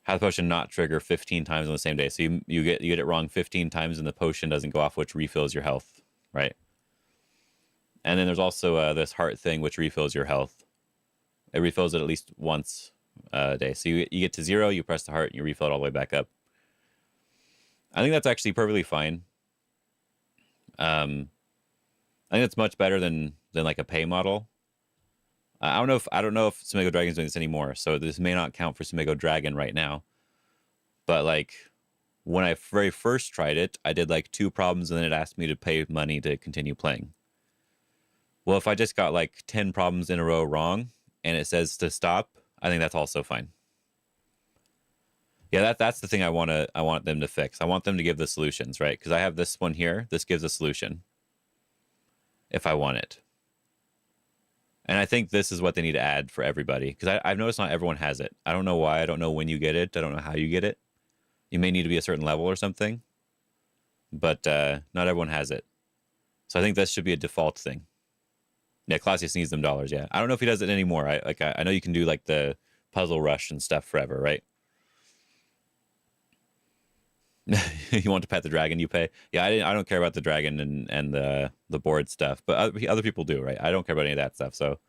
the potion not trigger 15 times on the same day. So you get it wrong 15 times and the potion doesn't go off, which refills your health, right? And then there's also this heart thing, which refills your health. It refills it at least once a day. So you get to 0, you press the heart, and you refill it all the way back up. I think that's actually perfectly fine. I think it's much better than like a pay model. I don't know if Smigo Dragon's doing this anymore, so this may not count for Smigo Dragon right now. But like when I very first tried it, I did like 2 problems and then it asked me to pay money to continue playing. Well, if I just got like 10 problems in a row wrong and it says to stop, I think that's also fine. Yeah, that's the thing I want them to fix. I want them to give the solutions, right? Because I have this one here. This gives a solution if I want it. And I think this is what they need to add for everybody. Because I've noticed not everyone has it. I don't know why. I don't know when you get it. I don't know how you get it. You may need to be a certain level or something. But not everyone has it. So I think this should be a default thing. Yeah, Clausius needs them dollars, yeah. I don't know if he does it anymore. I know you can do like the puzzle rush and stuff forever, right? You want to pet the dragon, you pay. Yeah, I don't care about the dragon and the board stuff, but other people do, right? I don't care about any of that stuff. So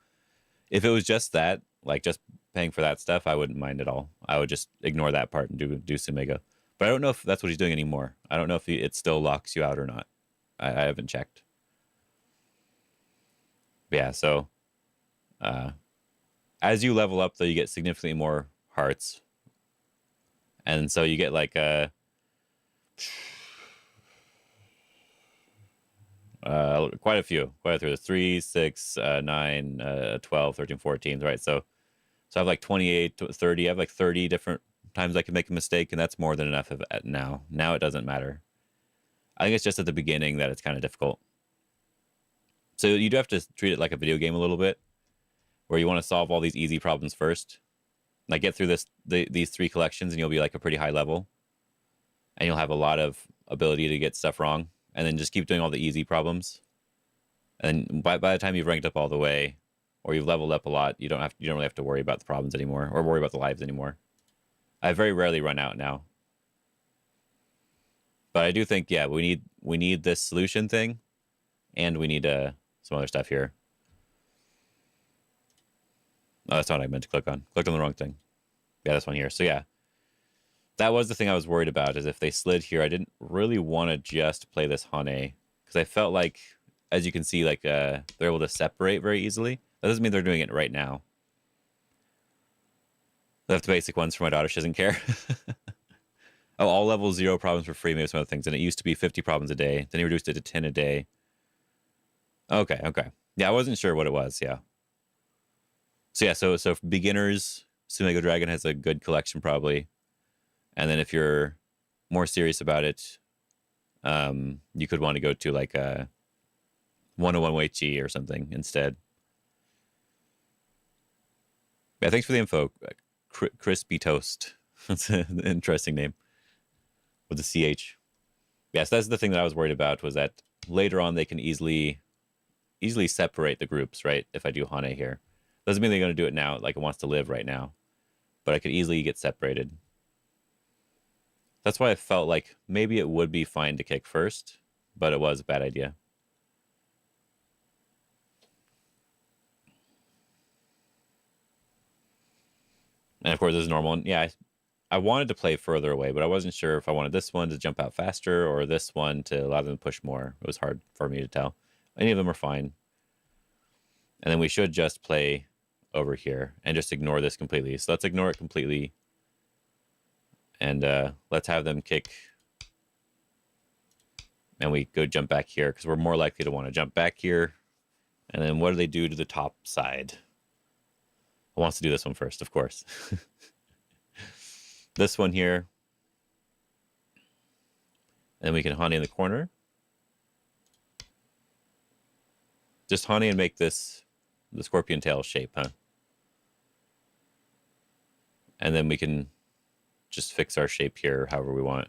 if it was just that, like just paying for that stuff, I wouldn't mind at all. I would just ignore that part and do Sumego. But I don't know if that's what he's doing anymore. I don't know if it still locks you out or not. I haven't checked. But yeah, so as you level up, though, you get significantly more hearts, and so you get like quite a few. 3, 6, 9, 12, 13, 14, right? So I have like 28 to 30. I have like 30 different times I can make a mistake, and that's more than enough of it now. Now it doesn't matter. I think it's just at the beginning that it's kind of difficult. So you do have to treat it like a video game a little bit, where you want to solve all these easy problems first. Like get through these 3 collections, and you'll be like a pretty high level, and you'll have a lot of ability to get stuff wrong, and then just keep doing all the easy problems. And by the time you've ranked up all the way, or you've leveled up a lot, you don't really have to worry about the problems anymore, or worry about the lives anymore. I very rarely run out now. But I do think, yeah, we need this solution thing, and we need some other stuff here. Oh, that's not what I meant to click on. Clicked on the wrong thing. Yeah, this one here. So yeah, that was the thing I was worried about, is if they slid here, I didn't really want to just play this Hane, because I felt like, as you can see, like they're able to separate very easily. That doesn't mean they're doing it right now. That's the basic ones for my daughter. She doesn't care. Oh, all level 0 problems for free, maybe some other things. And it used to be 50 problems a day. Then he reduced it to 10 a day. Okay. Yeah, I wasn't sure what it was, yeah. So yeah, so for beginners, Sumego Dragon has a good collection probably. And then if you're more serious about it, you could want to go to like a 101 Weichi or something instead. Yeah, thanks for the info. Crispy Toast. That's an interesting name with the CH. Yes, that's the thing that I was worried about, was that later on they can easily separate the groups, right? If I do Hane here. Doesn't mean they're going to do it now, like it wants to live right now. But I could easily get separated. That's why I felt like maybe it would be fine to kick first, but it was a bad idea. And of course, this is normal. And yeah, I wanted to play further away, but I wasn't sure if I wanted this one to jump out faster or this one to allow them to push more. It was hard for me to tell. Any of them are fine. And then we should just play over here and just ignore this completely. So let's ignore it completely. And let's have them kick. And we go jump back here, because we're more likely to want to jump back here. And then what do they do to the top side? It wants to do this one first, of course. This one here. And we can Hane in the corner. Just Hane and make this the scorpion tail shape, huh? And then we can just fix our shape here however we want.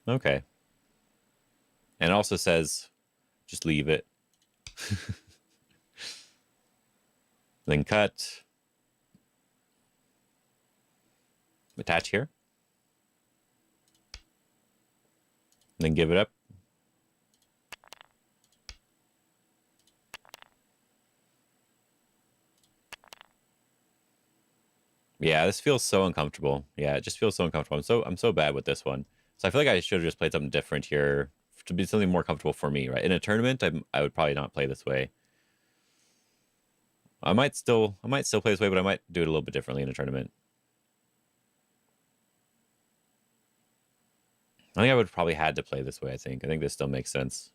Okay. And it also says just leave it. Then cut. Attach here. Then give it up. Yeah, this feels so uncomfortable. Yeah, it just feels so uncomfortable. I'm so bad with this one. So I feel like I should have just played something different here to be something more comfortable for me, right? In a tournament, I would probably not play this way. I might still play this way, but I might do it a little bit differently in a tournament. I think I would probably had to play this way. I think this still makes sense.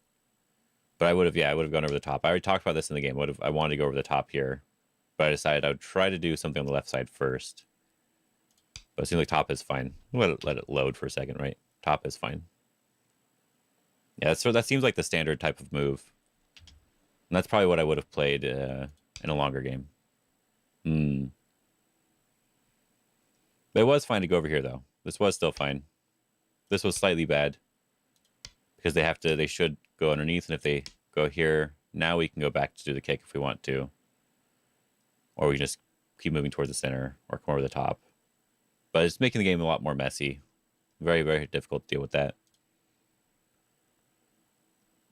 But I would have gone over the top. I already talked about this in the game. I wanted to go over the top here, but I decided I would try to do something on the left side first. But it seems like top is fine. Let it load for a second, right? Top is fine. Yeah, so that seems like the standard type of move. And that's probably what I would have played in a longer game. But it was fine to go over here, though. This was still fine. This was slightly bad. Because they should go underneath. And if they go here, now we can go back to do the kick if we want to. Or we can just keep moving towards the center or come over the top. But it's making the game a lot more messy. Very, very difficult to deal with that.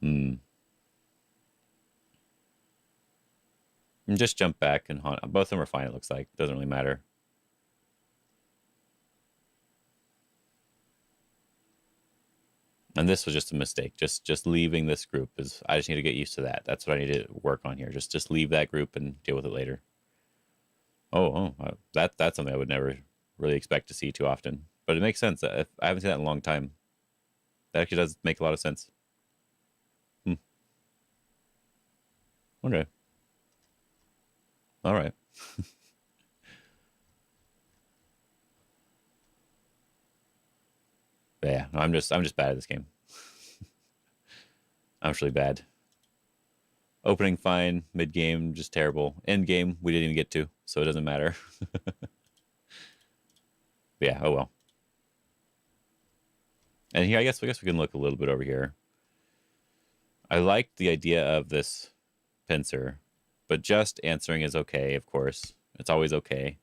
And just jump back and haunt. Both of them are fine, it looks like. Doesn't really matter. And this was just a mistake. Just leaving this group is. I just need to get used to that. That's what I need to work on here. Just leave that group and deal with it later. That's something I would never really expect to see too often. But it makes sense. I haven't seen that in a long time. That actually does make a lot of sense. Okay. All right. But yeah, no, I'm just bad at this game. I'm actually bad. Opening fine, mid game just terrible. End game we didn't even get to, so it doesn't matter. Yeah, oh well. And here I guess we can look a little bit over here. I like the idea of this pincer, but just answering is okay, of course. It's always okay.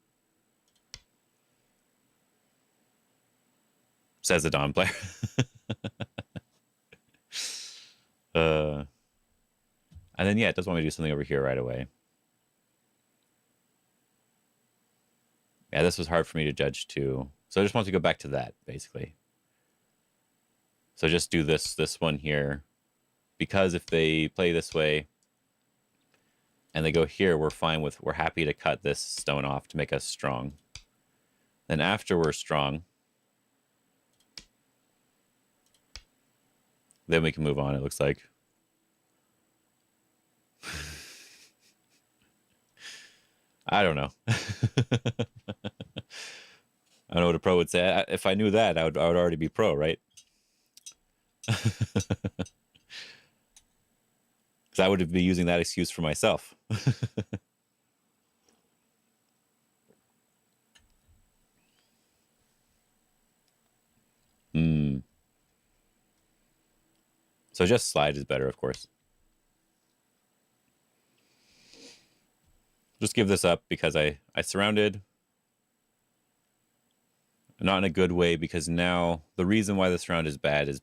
Says the Dawn player. And then, yeah, it does want me to do something over here right away. Yeah, this was hard for me to judge too. So I just want to go back to that, basically. So just do this one here. Because if they play this way and they go here, we're happy to cut this stone off to make us strong. Then after we're strong, then we can move on, it looks like. I don't know. I don't know what a pro would say. If I knew that, I would already be pro, right? Because I would be using that excuse for myself. So just slide is better, of course. Just give this up because I surrounded. Not in a good way, because now the reason why this round is bad is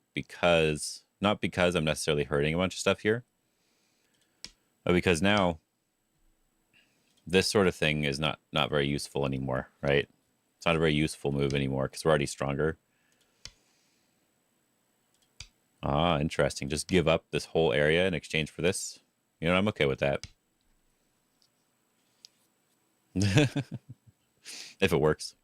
not because I'm necessarily hurting a bunch of stuff here, but because now this sort of thing is not very useful anymore, right? It's not a very useful move anymore because we're already stronger. Ah, interesting. Just give up this whole area in exchange for this. You know, I'm okay with that. If it works.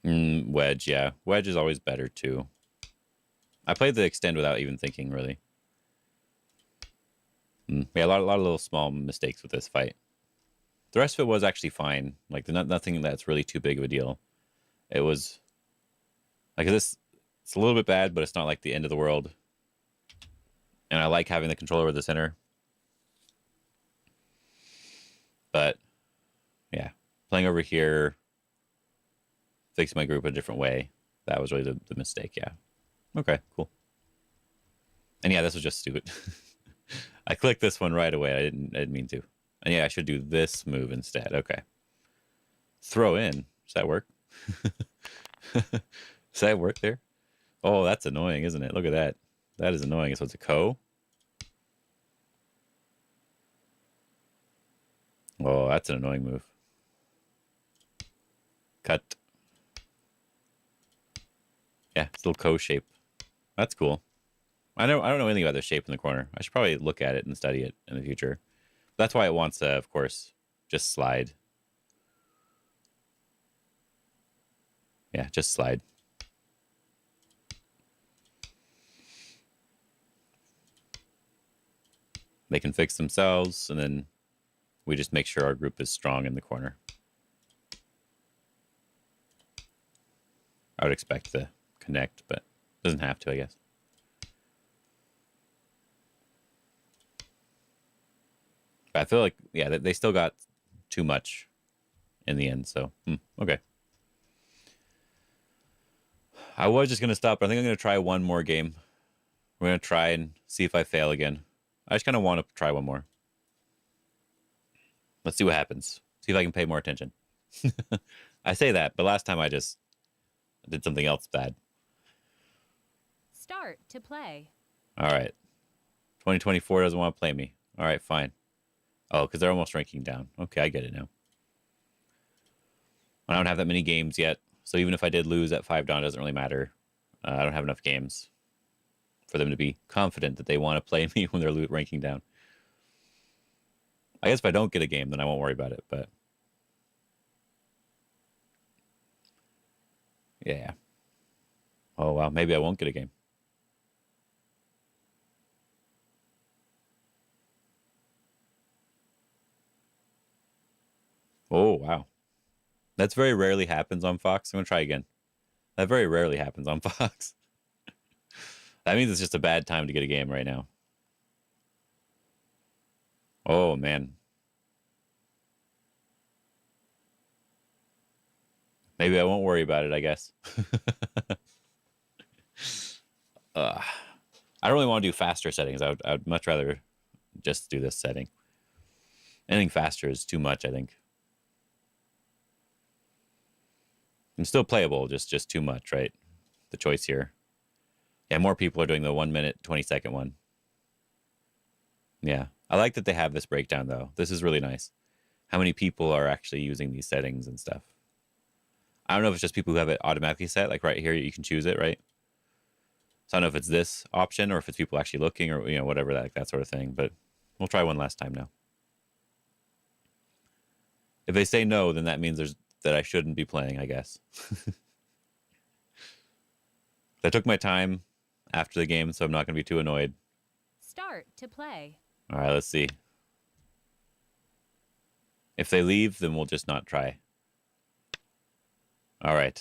Wedge, yeah. Wedge is always better, too. I played the extend without even thinking, really. Yeah, a lot of little small mistakes with this fight. The rest of it was actually fine. Like, nothing that's really too big of a deal. It was... Like, it's a little bit bad, but it's not like the end of the world. And I like having the control over the center. But, yeah. Playing over here... Fixing my group a different way. That was really the mistake, yeah. Okay, cool. And yeah, this was just stupid. I clicked this one right away. I didn't mean to. And yeah, I should do this move instead. Okay. Throw in. Does that work? Does that work there? Oh, that's annoying, isn't it? Look at that. That is annoying. So it's a ko. Oh, that's an annoying move. Cut. Yeah, it's a little ko shape. That's cool. I don't know anything about the shape in the corner. I should probably look at it and study it in the future. That's why it wants to, of course, just slide. Yeah, just slide. They can fix themselves, and then we just make sure our group is strong in the corner. I would expect to connect, but doesn't have to, I guess. But I feel like, yeah, they still got too much in the end, so, okay. I was just going to stop, but I think I'm going to try one more game. We're going to try and see if I fail again. I just kind of want to try one more. Let's see what happens. See if I can pay more attention. I say that, but last time I just did something else bad. Start to play. All right. 2024 doesn't want to play me. All right, fine. Oh, because they're almost ranking down. Okay, I get it now. I don't have that many games yet, so even if I did lose at 5 dawn, it doesn't really matter. I don't have enough games for them to be confident that they want to play me when they're ranking down. I guess if I don't get a game, then I won't worry about it, but... yeah. Oh, well, maybe I won't get a game. Oh, wow. That's very rarely happens on Fox. I'm going to try again. That very rarely happens on Fox. That means it's just a bad time to get a game right now. Oh, man. Maybe I won't worry about it, I guess. I don't really want to do faster settings. I would much rather just do this setting. Anything faster is too much, I think. And still playable, just too much, right? The choice here. Yeah, more people are doing the 1 minute, 20-second one. Yeah. I like that they have this breakdown, though. This is really nice. How many people are actually using these settings and stuff. I don't know if it's just people who have it automatically set. Like right here, you can choose it, right? So I don't know if it's this option or if it's people actually looking or, you know, whatever, that sort of thing. But we'll try one last time now. If they say no, then that means that I shouldn't be playing, I guess. I took my time after the game, so I'm not going to be too annoyed. Start to play. All right, let's see. If they leave, then we'll just not try. All right.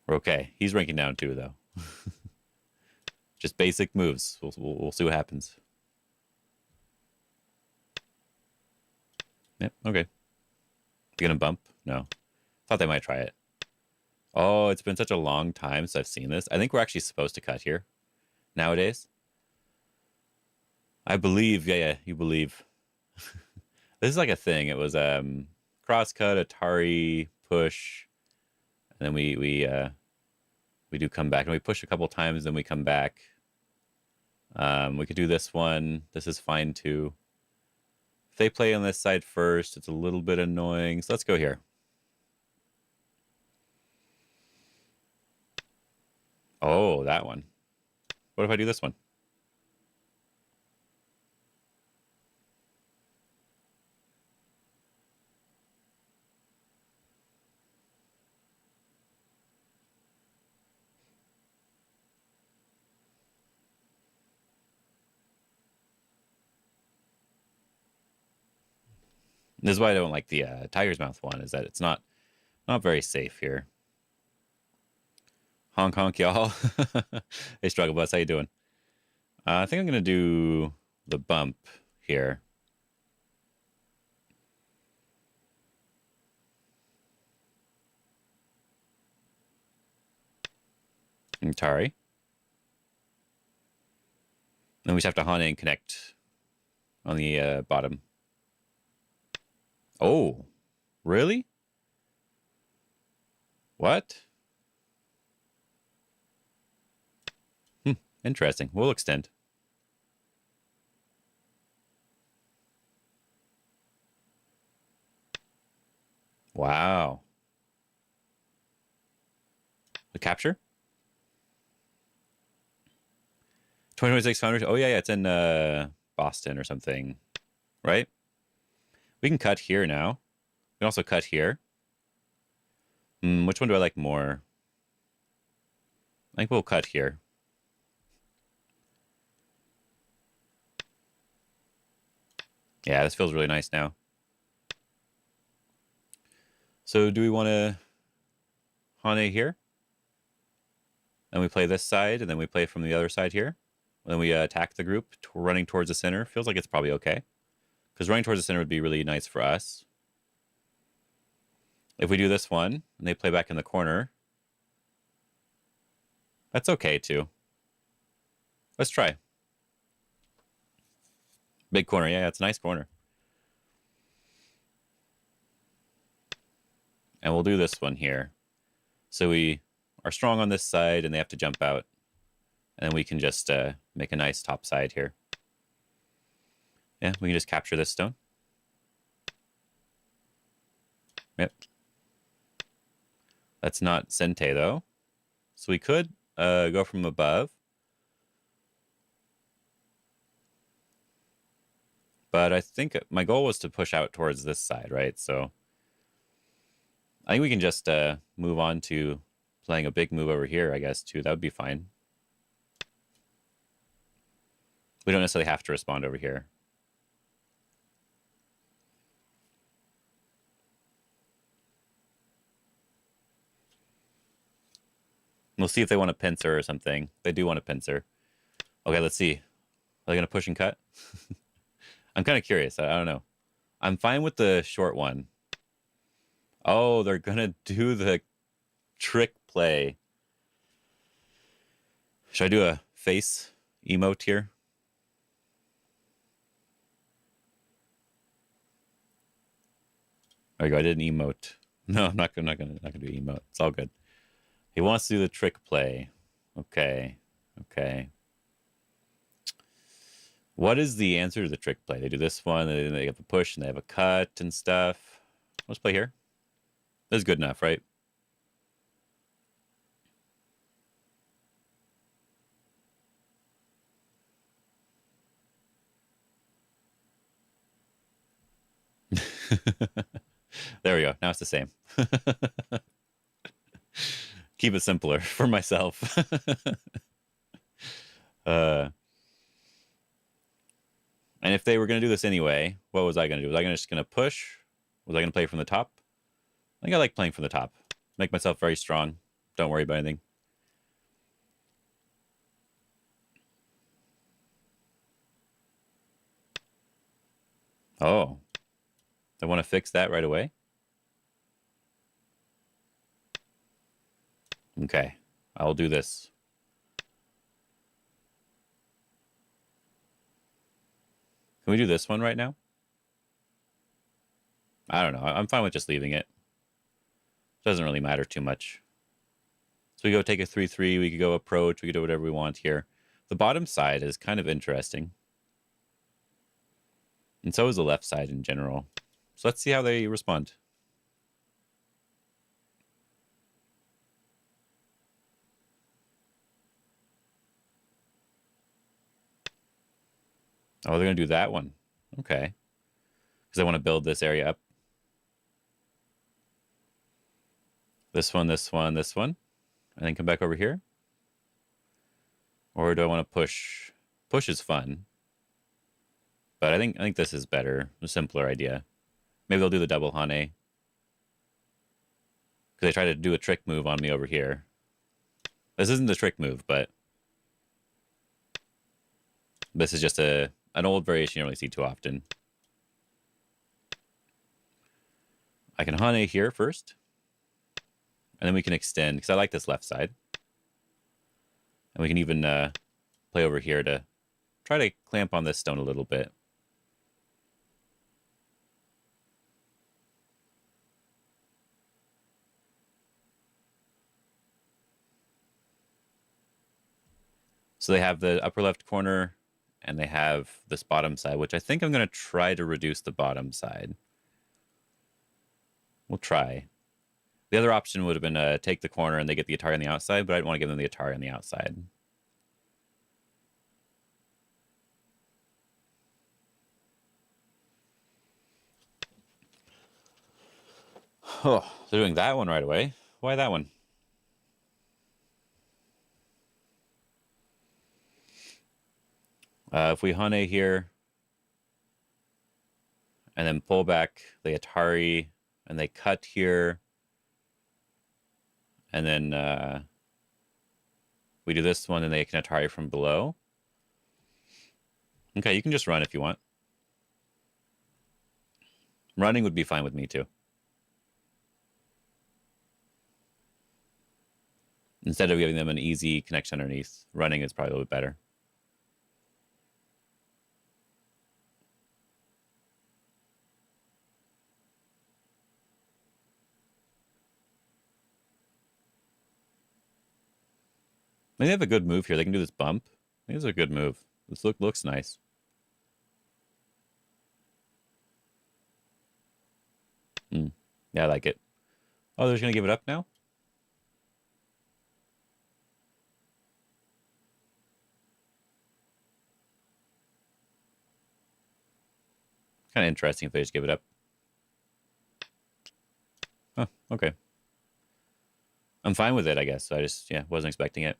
We're okay. He's ranking down too, though. Just basic moves. We'll see what happens. Yep, okay. You gonna bump? No. Thought they might try it. Oh, it's been such a long time since I've seen this. I think we're actually supposed to cut here nowadays. I believe, yeah, you believe. This is like a thing. It was crosscut, Atari, push, and then we do come back, and we push a couple times, then we come back. We could do this one. This is fine too. If they play on this side first, it's a little bit annoying. So let's go here. Oh, that one. What if I do this one? This is why I don't like the Tiger's Mouth one, is that it's not very safe here. Honk honk, y'all. Hey, Struggle Bus, how you doing? I think I'm going to do the bump here. Atari. Then we just have to Hana and connect on the bottom. Oh, really? What? Interesting. We'll extend. Wow. The capture? 2026 Founders. Oh yeah, yeah, it's in Boston or something, right? We can cut here now. We can also cut here. Which one do I like more? I think we'll cut here. Yeah, this feels really nice now. So do we want to Hane here? Then we play this side, and then we play from the other side here. And then we attack the group, running towards the center. Feels like it's probably okay. Because running towards the center would be really nice for us. If we do this one, and they play back in the corner, that's okay too. Let's try. Big corner. Yeah, it's a nice corner. And we'll do this one here. So we are strong on this side, and they have to jump out. And then we can just make a nice top side here. Yeah, we can just capture this stone. Yep. That's not Sente, though. So we could go from above. But I think my goal was to push out towards this side, right? So I think we can just move on to playing a big move over here, I guess, too. That would be fine. We don't necessarily have to respond over here. We'll see if they want a pincer or something. They do want a pincer. Okay, let's see. Are they going to push and cut? I'm kind of curious. I don't know. I'm fine with the short one. Oh, they're going to do the trick play. Should I do a face emote here? There you go. I did an emote. No, I'm not gonna do emote. It's all good. He wants to do the trick play. Okay. Okay. What is the answer to the trick play? They do this one, and they have a push, and they have a cut and stuff. Let's play here. This is good enough, right? There we go. Now it's the same. Keep it simpler for myself. And if they were going to do this anyway, what was I going to do? Was I just going to push? Was I going to play from the top? I think I like playing from the top. Make myself very strong. Don't worry about anything. Oh. I want to fix that right away? Okay. I'll do this. Can we do this one right now? I don't know. I'm fine with just leaving it. Doesn't really matter too much. So we go take a 3-3. We could go approach. We could do whatever we want here. The bottom side is kind of interesting. And so is the left side in general. So let's see how they respond. Oh, they're going to do that one. Okay. Because I want to build this area up. This one, this one, this one. And then come back over here. Or do I want to push? Push is fun. But I think this is better. A simpler idea. Maybe they'll do the double Hane. Because they try to do a trick move on me over here. This isn't the trick move, but this is just an old variation you don't really see too often. I can Hane here first. And then we can extend, because I like this left side. And we can even play over here to try to clamp on this stone a little bit. So they have the upper left corner, and they have this bottom side, which I think I'm going to try to reduce the bottom side. We'll try. The other option would have been take the corner and they get the Atari on the outside, but I didn't want to give them the Atari on the outside. Oh, they're doing that one right away. Why that one? If we Hane here and then pull back the Atari and they cut here and then we do this one and they can Atari from below. Okay, you can just run if you want. Running would be fine with me too. Instead of giving them an easy connection underneath, running is probably a little bit better. They have a good move here. They can do this bump. I think this is a good move. This looks nice. Yeah, I like it. Oh, they're just going to give it up now? Kind of interesting if they just give it up. Oh, okay. I'm fine with it, I guess. I just, yeah, wasn't expecting it.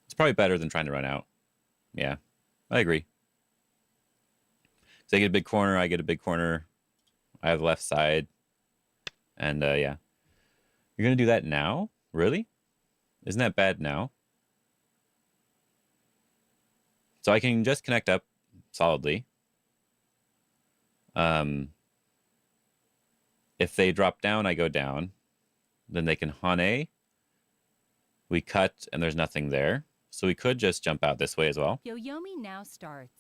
It's probably better than trying to run out. Yeah, I agree. So they get a big corner, I get a big corner. I have the left side. And yeah. You're going to do that now? Really? Isn't that bad now? So I can just connect up solidly. If they drop down, I go down. Then they can Hane. We cut, and there's nothing there. So we could just jump out this way as well. Yoyomi now starts.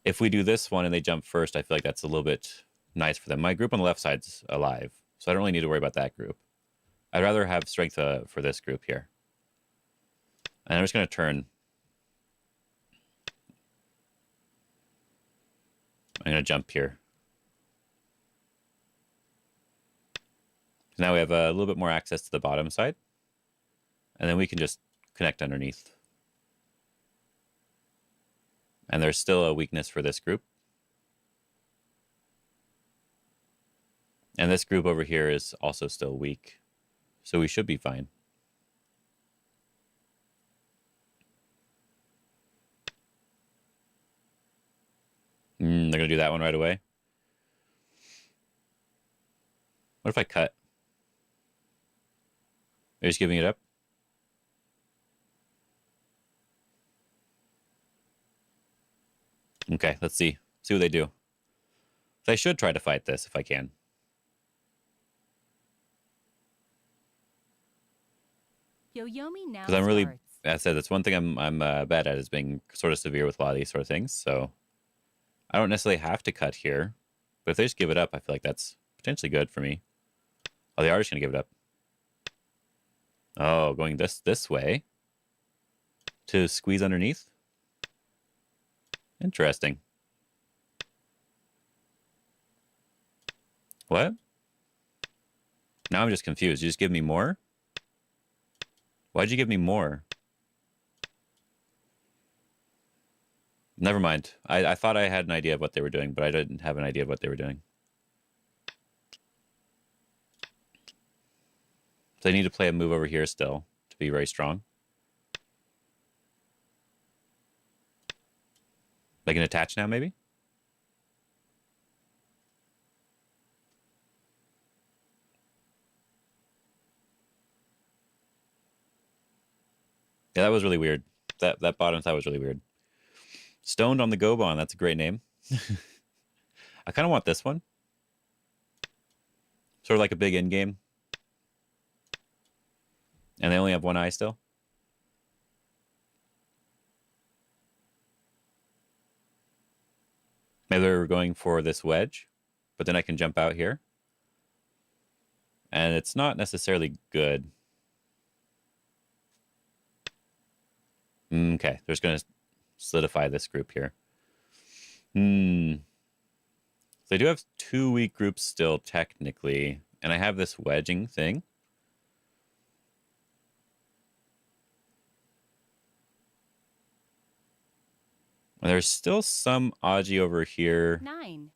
If we do this one and they jump first, I feel like that's a little bit nice for them. My group on the left side's alive, so I don't really need to worry about that group. I'd rather have strength for this group here. And I'm just going to turn. I'm going to jump here. Now we have a little bit more access to the bottom side. And then we can just connect underneath. And there's still a weakness for this group. And this group over here is also still weak. So we should be fine. They're going to do that one right away. What if I cut? They're just giving it up? Okay, let's see. See what they do. So I should try to fight this if I can. Yoyomi now Because I'm really, starts. as I said, that's one thing I'm bad at is being sort of severe with a lot of these sort of things. So I don't necessarily have to cut here. But if they just give it up, I feel like that's potentially good for me. Oh, they are just going to give it up. Oh, going this way to squeeze underneath. Interesting. What? Now I'm just confused. You just give me more? Why'd you give me more? Never mind. I thought I had an idea of what they were doing, but I didn't have an idea of what they were doing. So I need to play a move over here still to be very strong. They can attach now, maybe? Yeah, that was really weird. That bottom side was really weird. Stoned on the Gobon. That's a great name. I kind of want this one. Sort of like a big end game. And they only have one eye still. Maybe they're going for this wedge, but then I can jump out here. And it's not necessarily good. Okay, they're just going to solidify this group here. So they do have two weak groups still, technically. And I have this wedging thing. And there's still some Aji over here. 9,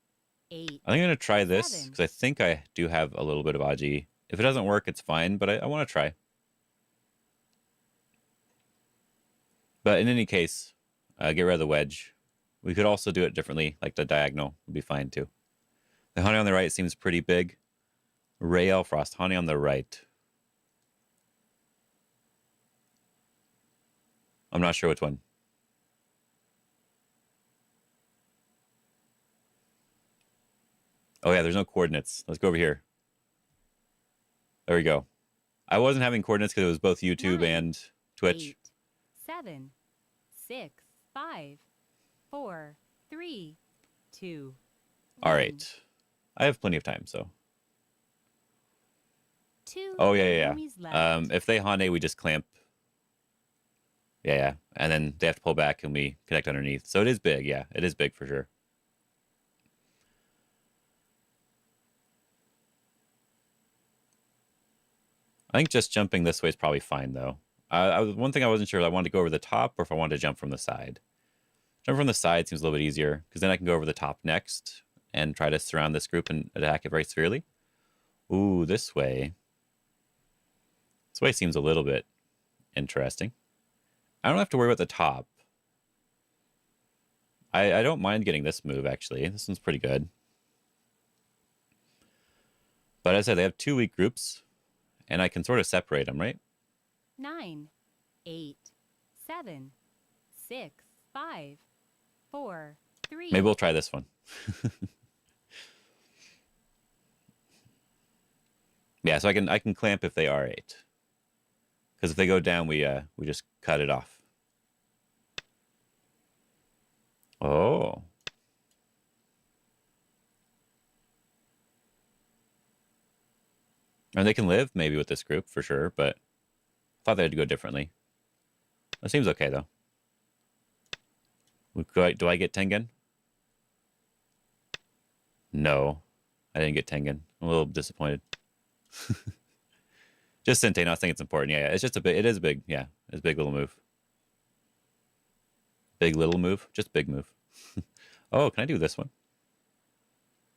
8, I think I'm going to try this 7. because I think I do have a little bit of Aji. If it doesn't work, it's fine, but I want to try. But in any case, get rid of the wedge. We could also do it differently, like the diagonal would be fine too. The honey on the right seems pretty big. Ray Elfrost, honey on the right. I'm not sure which one. Oh yeah, there's no coordinates. Let's go over here. There we go. I wasn't having coordinates because it was both YouTube 9, and Twitch. 8, 7, 6, 5, 4, 3, 2. All 1. right. I have plenty of time, so. 2 Oh yeah, yeah, Yoyomis yeah. left. If they hane, we just clamp. Yeah, yeah. And then they have to pull back and we connect underneath. So it is big, yeah. It is big for sure. I think just jumping this way is probably fine, though. One thing I wasn't sure, I wanted to go over the top or if I wanted to jump from the side. Jump from the side seems a little bit easier, because then I can go over the top next and try to surround this group and attack it very severely. Ooh, this way. This way seems a little bit interesting. I don't have to worry about the top. I don't mind getting this move, actually. This one's pretty good. But as I said, they have 2 weak groups, and I can sort of separate them, right? 9, 8, 7, 6, 5, 4, 3. Maybe we'll try this one. Yeah, so I can clamp if they are 8. Because if they go down, we just cut it off. Oh. And they can live maybe with this group for sure, but I thought they had to go differently. That seems okay though. Do I get Tengen? No, I didn't get Tengen. I'm a little disappointed. Just Sente, not saying it's important. Yeah, it's just a bit. It is a big. Yeah, it's a big little move. Big little move. Just big move. Oh, can I do this one?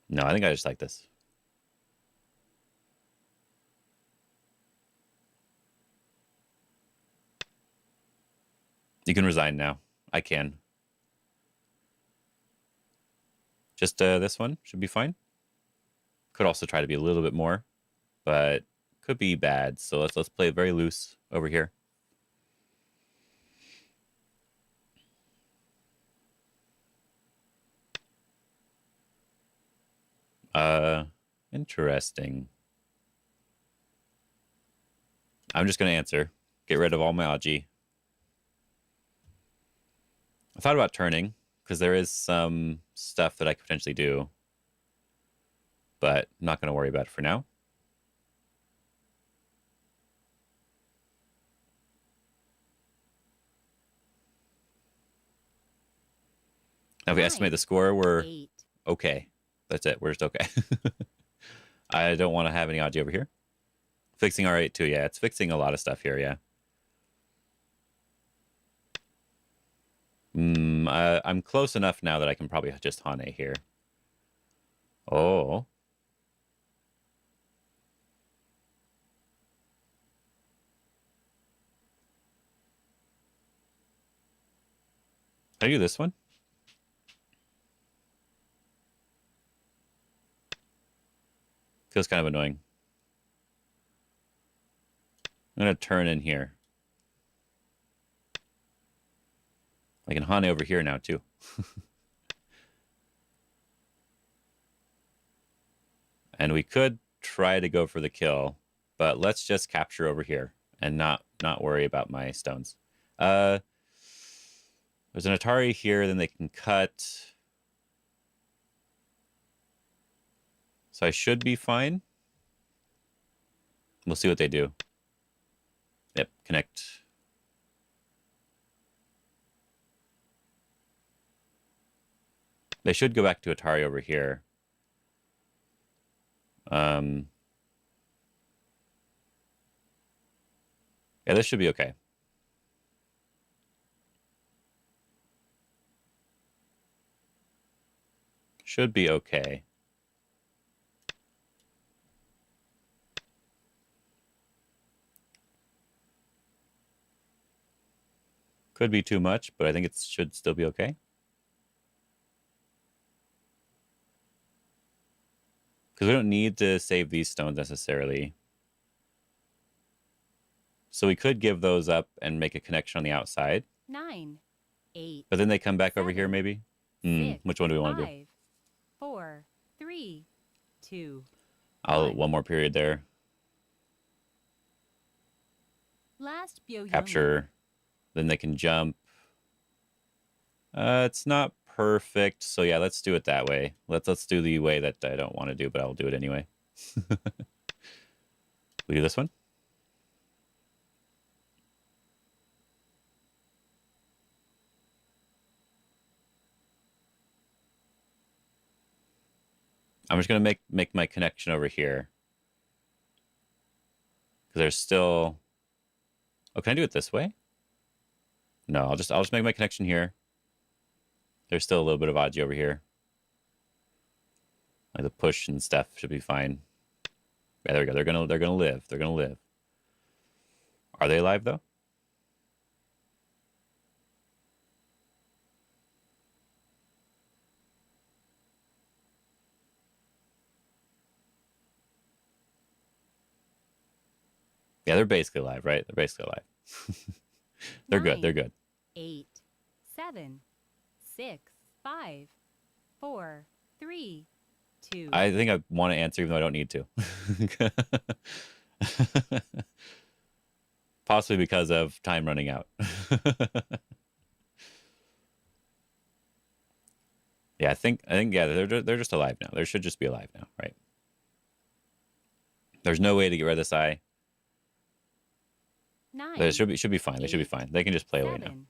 No, I think I just like this. You can resign now. I can. Just this one should be fine. Could also try to be a little bit more, but could be bad. So let's play it very loose over here. Interesting. I'm just gonna answer. Get rid of all my Aji. I thought about turning because there is some stuff that I could potentially do, but I'm not gonna worry about it for now. Now, if we 9, estimate the score, we're 8. okay. That's it. We're just okay. I don't want to have any Aji over here. Fixing R8 too. Yeah, it's fixing a lot of stuff here. Yeah. I'm close enough now that I can probably just Hane here. Oh. Can I do this one? Feels kind of annoying. I'm going to turn in here. I can Hane over here now, too. And we could try to go for the kill, but let's just capture over here and not worry about my stones. There's an Atari here, then they can cut. So I should be fine. We'll see what they do. Yep, connect. They should go back to Atari over here. Yeah, this should be okay. Should be okay. Could be too much, but I think it should still be okay. Because we don't need to save these stones necessarily. So we could give those up and make a connection on the outside. 9, 8. But then they come back over here, 7, maybe? 6, Which one do we want to do? 5, 4, 3, 2. One more period there. Last Byo Capture. Then they can jump. It's not perfect, so yeah, let's do it that way. Let's do the way that I don't want to do, but I'll do it anyway. We do this one. I'm just gonna make my connection over here. Because there's still. Oh, can I do it this way? No, I'll just make my connection here. There's still a little bit of Aji over here. Like the push and stuff should be fine. Yeah, there we go. They're gonna live. They're gonna live. Are they alive though? Yeah, they're basically alive, right? They're basically alive. They're good. They're good. 8, 7, 6, 5, 4, 3, 2. I think I want to answer even though I don't need to. Possibly because of time running out. Yeah, I think yeah, they're just alive now. They should just be alive now, right? There's no way to get rid of this eye. 9. They should be fine. They should be fine. They can just play away now. 7,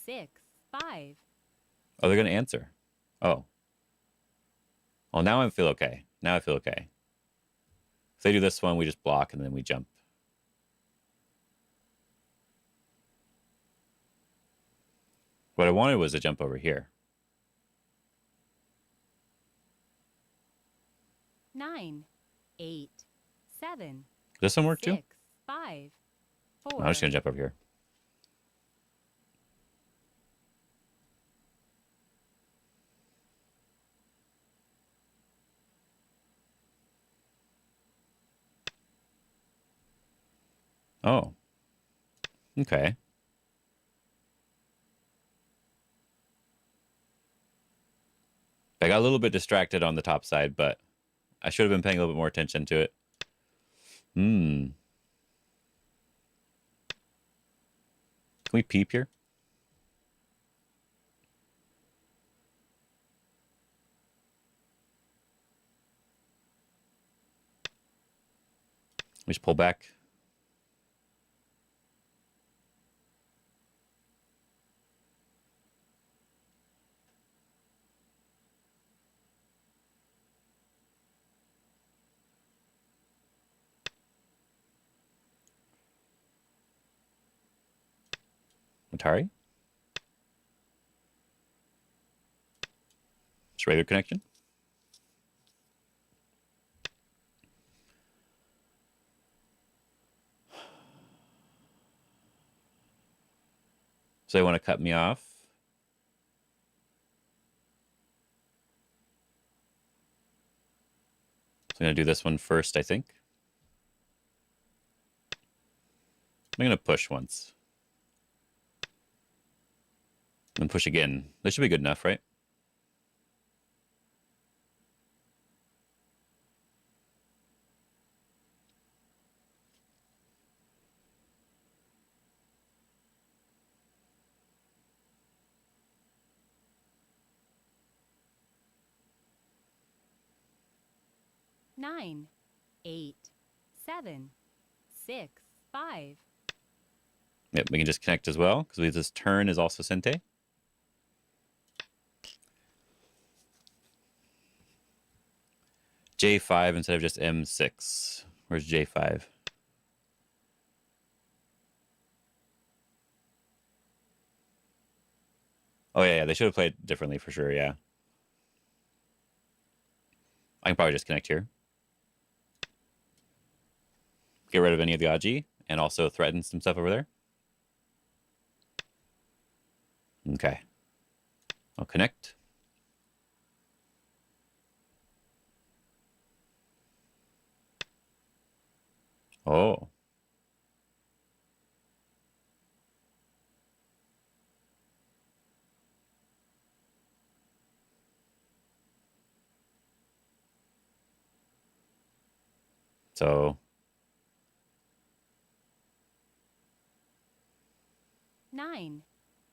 6, 5. Oh, they're gonna answer. Oh. Well, now I feel okay. Now I feel okay. If they do this one, we just block and then we jump. What I wanted was to jump over here. 9, 8, 7. Does this one work 6, too? 5, No, 4. I'm just gonna jump over here. Oh. Okay. I got a little bit distracted on the top side, but I should have been paying a little bit more attention to it. Can we peep here? We just pull back. Atari? Just regular connection. So they want to cut me off. So I'm going to do this one first, I think. I'm going to push once. And push again. This should be good enough, right? Nine, 8, 7, 6, 5. Yep, we can just connect as well, because this turn is also Sente. J5 instead of just M6. Where's J5? Oh, yeah, they should have played differently for sure, yeah. I can probably just connect here. Get rid of any of the Aji and also threaten some stuff over there. Okay. I'll connect. Oh. So 9,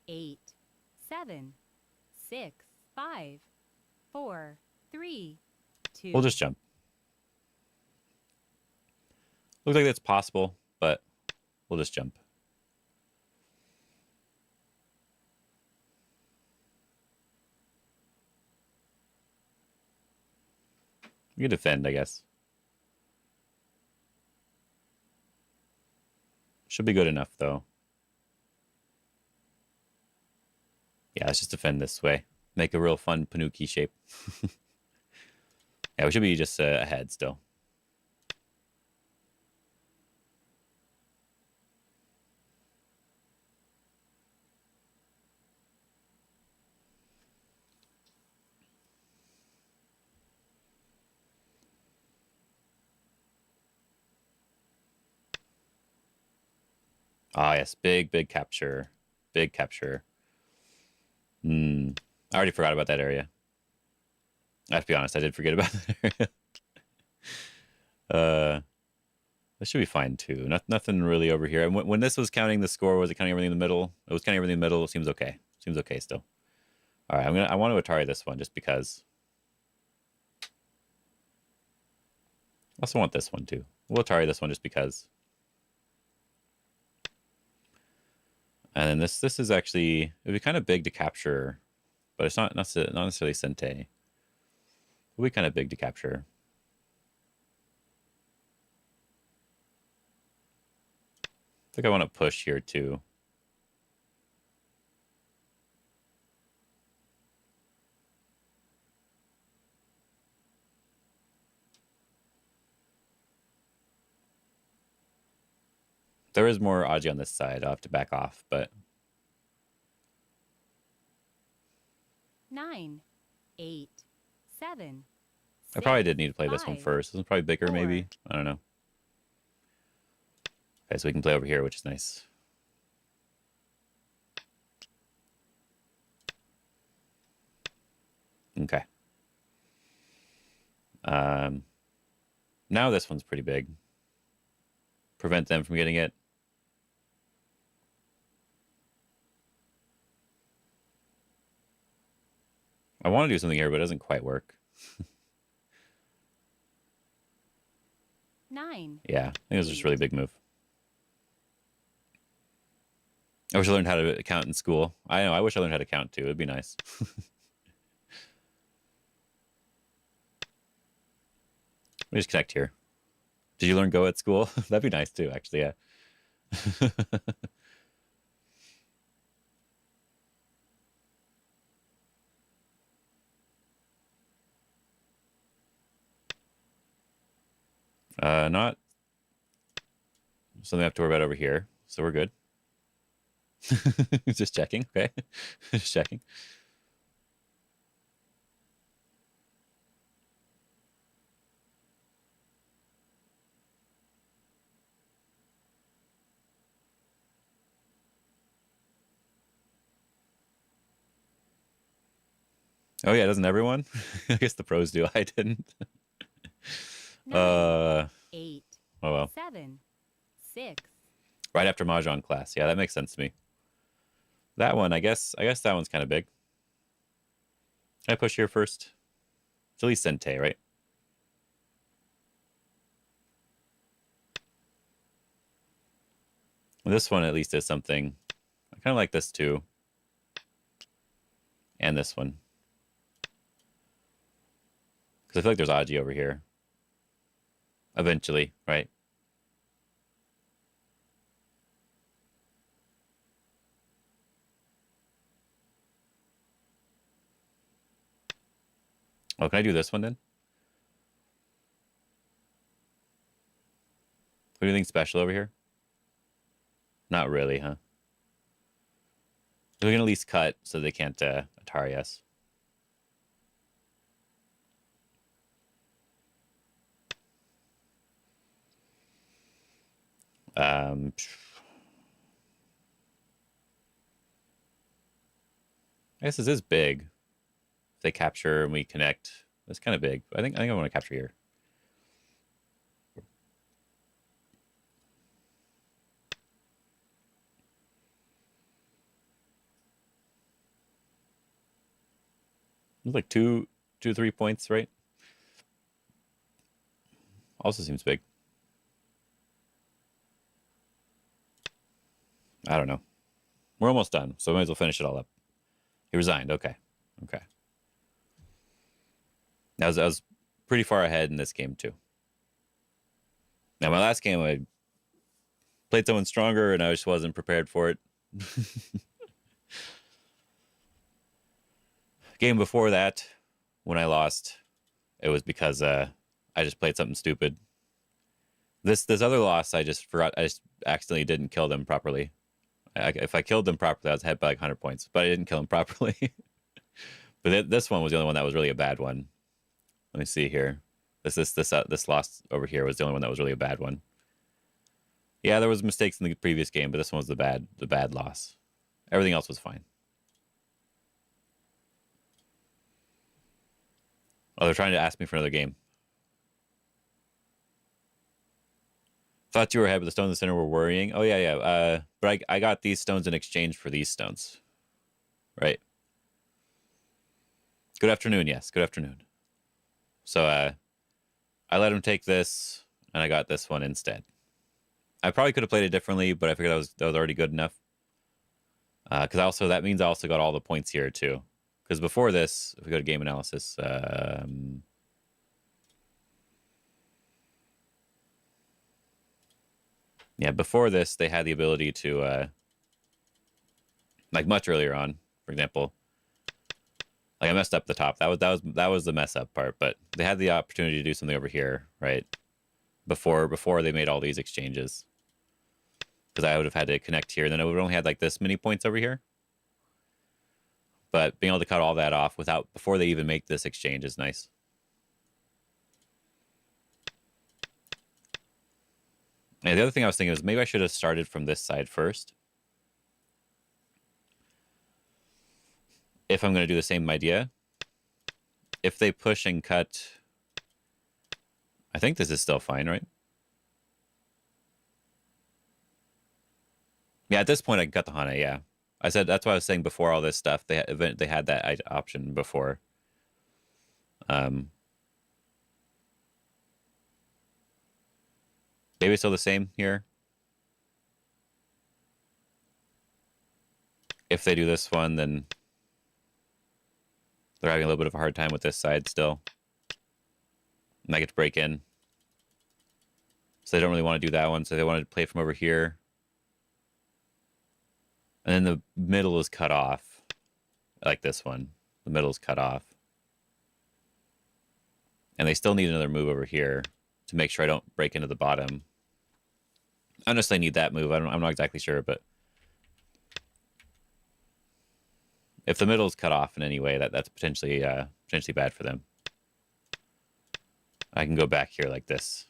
8, 7, 6, 5, 4, 3, 2. we'll just jump. Looks like that's possible, but we'll just jump. We can defend, I guess. Should be good enough, though. Yeah, let's just defend this way. Make a real fun Panuki shape. Yeah, we should be just ahead still. Ah, yes, big capture. Big capture. I already forgot about that area. I have to be honest, I did forget about that area. This should be fine too. Nothing really over here. And when this was counting the score, was it counting everything in the middle? It was counting everything in the middle. It seems okay. Seems okay still. All right, I want to Atari this one just because. I also want this one too. We'll Atari this one just because. And then this is actually, it'd be kind of big to capture, but it's not necessarily Sente. It'll be kind of big to capture. I think I want to push here too. There is more Aji on this side. I'll have to back off, but 9, 8, 7. I probably did need to play this one 5, first. This one's probably bigger, 4. maybe. I don't know. Okay, so we can play over here, which is nice. Okay. Now this one's pretty big. Prevent them from getting it. I want to do something here, but it doesn't quite work. 9. Yeah, I think it was just a really big move. I wish I learned how to count in school. I know, I wish I learned how to count too. It'd be nice. Let me just connect here. Did you learn Go at school? That'd be nice too, actually, yeah. Not something I have to worry about over here. So we're good. Just checking, okay? Just checking. Oh yeah, doesn't everyone? I guess the pros do. I didn't. 9, 8, Oh well. 7, 6. Right after Mahjong class. Yeah, that makes sense to me. That one, I guess that one's kind of big. Can I push here first? It's at least Sente, right? This one at least is something. I kind of like this too. And this one. Because I feel like there's Aji over here. Eventually, right? Oh, can I do this one then? Anything special over here? Not really, huh? We can at least cut so they can't Atari us. I guess this is big. If they capture and we connect, that's kind of big. I think I want to capture here. It's like 3 points, right? Also seems big. I don't know. We're almost done, so we might as well finish it all up. He resigned. Okay. Okay. I was pretty far ahead in this game, too. Now, my last game, I played someone stronger, and I just wasn't prepared for it. Game before that, when I lost, it was because I just played something stupid. This other loss, I just forgot. I just accidentally didn't kill them properly. If I killed them properly, I was ahead by like 100 points, but I didn't kill them properly. But this one was the only one that was really a bad one. Let me see here. This loss over here was the only one that was really a bad one. Yeah, there was mistakes in the previous game, but this one was the bad loss. Everything else was fine. Oh, they're trying to ask me for another game. Thought you were ahead, but the stones in the center were worrying. Oh, yeah. But I got these stones in exchange for these stones. Right. Good afternoon. Yes, good afternoon. So I let him take this, and I got this one instead. I probably could have played it differently, but I figured that was already good enough. Because that means I also got all the points here, too. Because before this, if we go to game analysis... yeah, before this, they had the ability to, like much earlier on, for example, like I messed up the top. That was the mess up part, but they had the opportunity to do something over here, right? Before they made all these exchanges, because I would have had to connect here, and then I would have only had like this many points over here. But being able to cut all that off before they even make this exchange is nice. And the other thing I was thinking is maybe I should have started from this side first. If I'm going to do the same idea. If they push and cut... I think this is still fine, right? Yeah, at this point I can cut the Hana, yeah. I said that's why I was saying before all this stuff. They had that option before. Maybe still the same here. If they do this one, then they're having a little bit of a hard time with this side still. And I get to break in. So they don't really want to do that one, so they want to play from over here. And then the middle is cut off. Like this one. The middle is cut off. And they still need another move over here to make sure I don't break into the bottom. I honestly need that move. I'm not exactly sure, but if the middle is cut off in any way, that's potentially bad for them. I can go back here like this.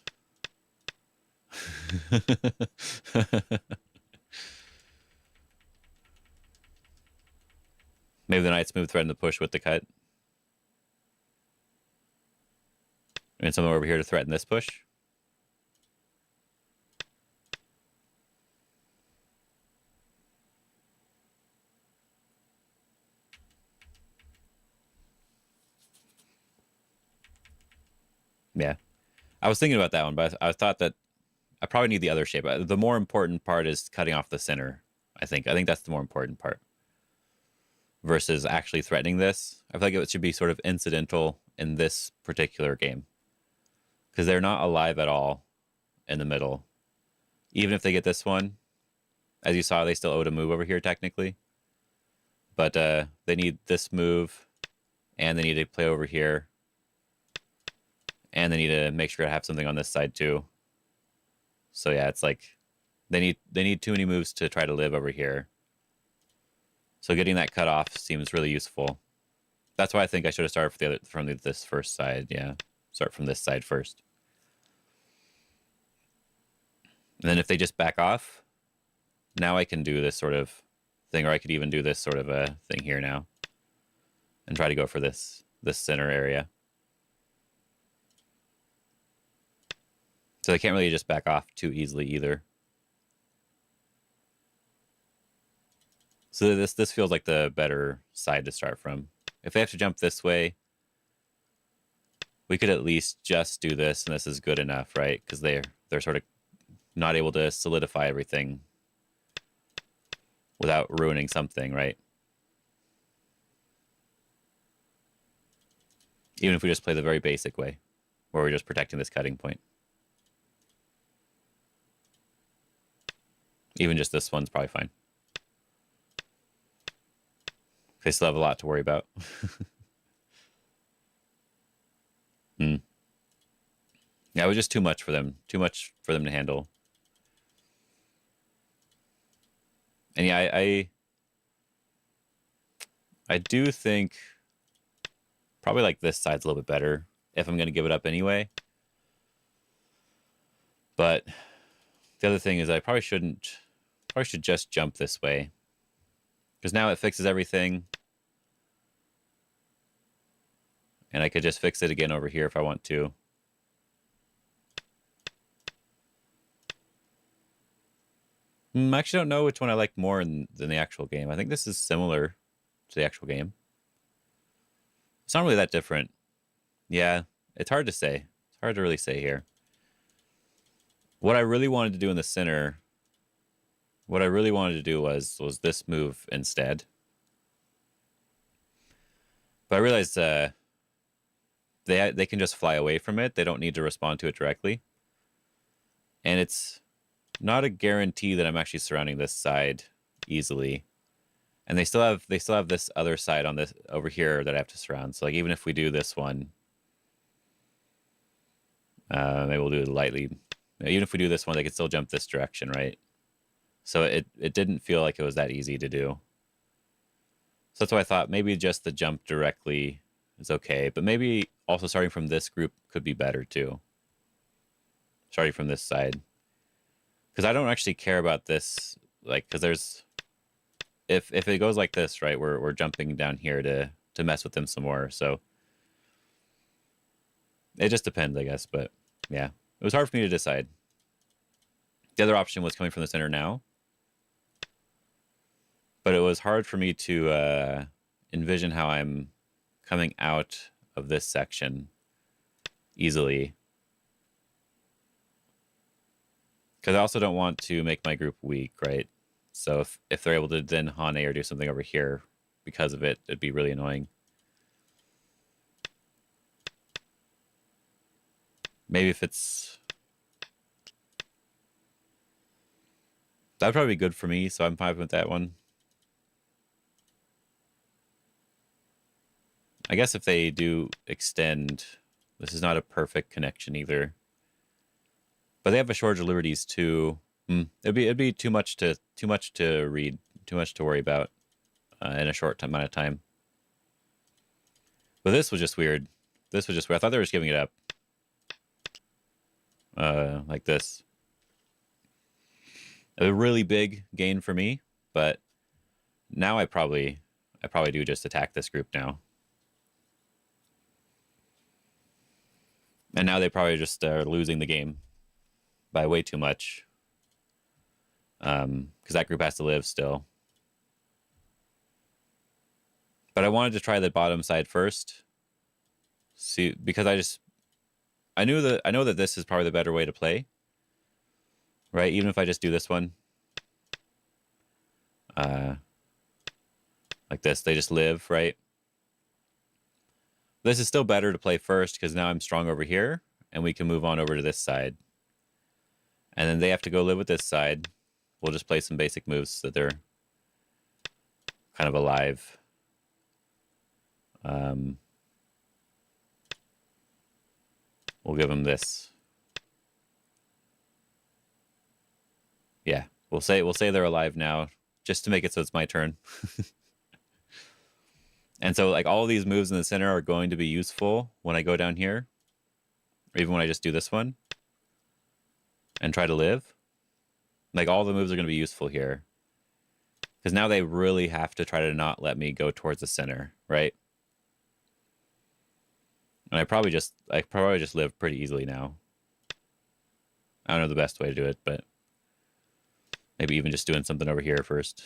Maybe the knights move threaten the push with the cut. And somewhere over here to threaten this push. Yeah. I was thinking about that one, but I thought that I probably need the other shape. The more important part is cutting off the center, I think. I think that's the more important part. Versus actually threatening this. I feel like it should be sort of incidental in this particular game. Because they're not alive at all in the middle. Even if they get this one, as you saw, they still owed a move over here, technically. But they need this move, and they need to play over here. And they need to make sure to have something on this side, too. So yeah, it's like they need too many moves to try to live over here. So getting that cut off seems really useful. That's why I think I should have started from this first side. Yeah, start from this side first. And then if they just back off, now I can do this sort of thing, or I could even do this sort of a thing here now and try to go for this center area. So they can't really just back off too easily either. So this feels like the better side to start from. If they have to jump this way, we could at least just do this, and this is good enough, right? Because they're sort of not able to solidify everything without ruining something, right? Even if we just play the very basic way, where we're just protecting this cutting point. Even just this one's probably fine. They still have a lot to worry about. Yeah, it was just too much for them. Too much for them to handle. And yeah, I do think probably like this side's a little bit better if I'm going to give it up anyway. But the other thing is I probably should just jump this way. Because now it fixes everything. And I could just fix it again over here if I want to. I actually don't know which one I like more than the actual game. I think this is similar to the actual game. It's not really that different. Yeah, it's hard to say. It's hard to really say here. What I really wanted to do in the center, what I really wanted to do was this move instead. But I realized they can just fly away from it. They don't need to respond to it directly. And it's not a guarantee that I'm actually surrounding this side easily. And they still have this other side on this over here that I have to surround. So like even if we do this one, maybe we'll do it lightly. Even if we do this one, they can still jump this direction, right? So it didn't feel like it was that easy to do. So that's why I thought maybe just the jump directly is okay, but maybe also starting from this group could be better too. Starting from this side. Because I don't actually care about this, like, because there's, if it goes like this, right, we're jumping down here to mess with them some more. So it just depends, I guess. But yeah, it was hard for me to decide. The other option was coming from the center now, but it was hard for me to envision how I'm coming out of this section easily. Because I also don't want to make my group weak, right? So if they're able to then Hane or do something over here because of it, it'd be really annoying. Maybe if it's... That would probably be good for me, so I'm fine with that one. I guess if they do extend, this is not a perfect connection either. But they have a shortage of liberties too. It'd be too much to read, too much to worry about in a short amount of time. But this was just weird. This was just weird. I thought they were just giving it up. Like this. A really big gain for me, but now I probably do just attack this group now. And now they probably just are losing the game by way too much. Because that group has to live still. But I wanted to try the bottom side first. See, because I know that this is probably the better way to play. Right? Even if I just do this one. Like this, they just live, right? This is still better to play first because now I'm strong over here and we can move on over to this side. And then they have to go live with this side. We'll just play some basic moves so that they're kind of alive. We'll give them this. Yeah, we'll say they're alive now, just to make it so it's my turn. And so like all these moves in the center are going to be useful when I go down here, or even when I just do this one and try to live. Like all the moves are going to be useful here, because now they really have to try to not let me go towards the center, right? And I probably just live pretty easily now. I don't know the best way to do it, but maybe even just doing something over here first.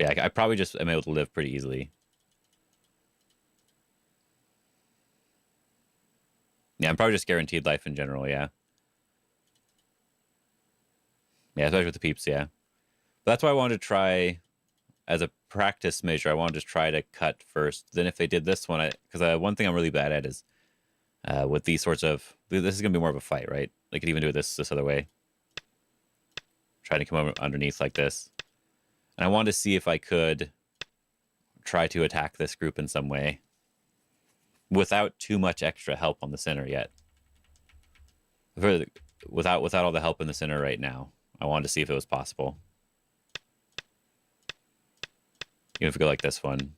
Yeah, I probably just am able to live pretty easily. Yeah, I'm probably just guaranteed life in general, yeah. Yeah, especially with the peeps, yeah. But that's why I wanted to try, as a practice measure, I wanted to try to cut first. Then if they did this one, because one thing I'm really bad at is with these sorts of, this is going to be more of a fight, right? I could even do this other way. Trying to come over underneath like this. And I wanted to see if I could try to attack this group in some way without too much extra help on the center yet. Without all the help in the center right now. I wanted to see if it was possible. Even if we go like this one,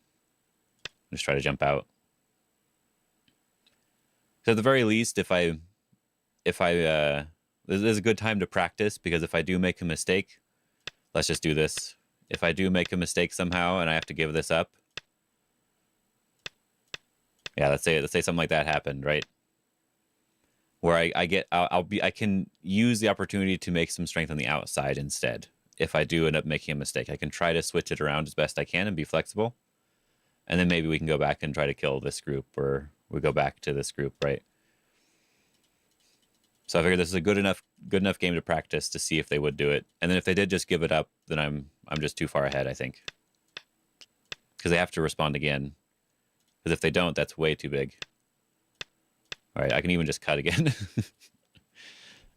just try to jump out. So at the very least, if I this is a good time to practice, because if I do make a mistake, let's just do this. If I do make a mistake somehow and I have to give this up, yeah, let's say something like that happened, right? Where I can use the opportunity to make some strength on the outside instead. If I do end up making a mistake, I can try to switch it around as best I can and be flexible. And then maybe we can go back and try to kill this group, or we go back to this group, right? So I figured this is a good enough game to practice to see if they would do it. And then if they did just give it up, then I'm just too far ahead, I think. Because they have to respond again. Because if they don't, that's way too big. All right, I can even just cut again.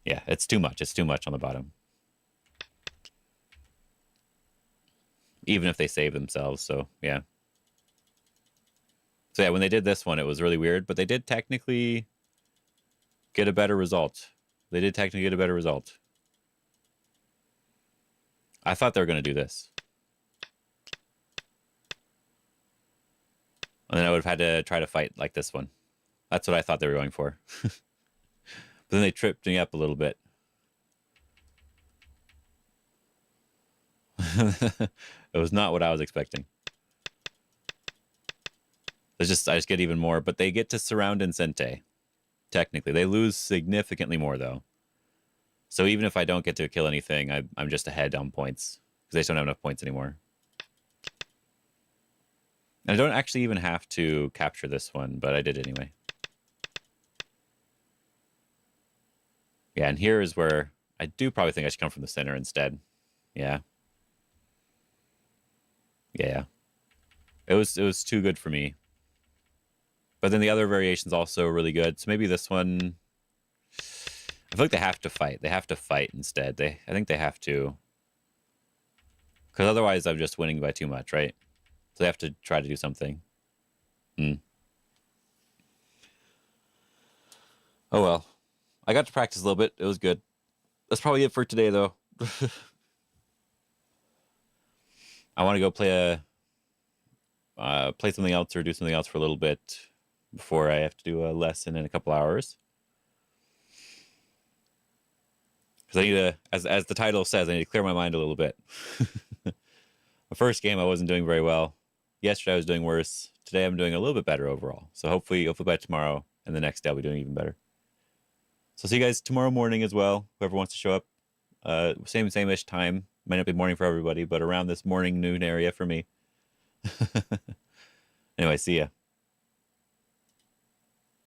Yeah, it's too much. It's too much on the bottom. Even if they save themselves, so yeah. So yeah, when they did this one, it was really weird, but they did technically get a better result. They did technically get a better result. I thought they were going to do this. And then I would have had to try to fight like this one. That's what I thought they were going for. But then they tripped me up a little bit. It was not what I was expecting. I just get even more, but they get to surround Incente. Technically, they lose significantly more though. So even if I don't get to kill anything, I'm just ahead on points because they just don't have enough points anymore. And I don't actually even have to capture this one, but I did anyway. Yeah, and here is where I do probably think I should come from the center instead. Yeah. Yeah. It was too good for me. But then the other variation's also really good. So maybe this one, I feel like they have to fight. They have to fight instead. I think they have to. Because otherwise I'm just winning by too much, right? So they have to try to do something. Oh well. I got to practice a little bit. It was good. That's probably it for today, though. I want to go play something else or do something else for a little bit before I have to do a lesson in a couple hours. Because I need to, as the title says, I need to clear my mind a little bit. The first game I wasn't doing very well. Yesterday I was doing worse. Today I'm doing a little bit better overall. So hopefully by tomorrow and the next day I'll be doing even better. So see you guys tomorrow morning as well. Whoever wants to show up. Same-ish time. Might not be morning for everybody, but around this morning, noon area for me. Anyway, see ya.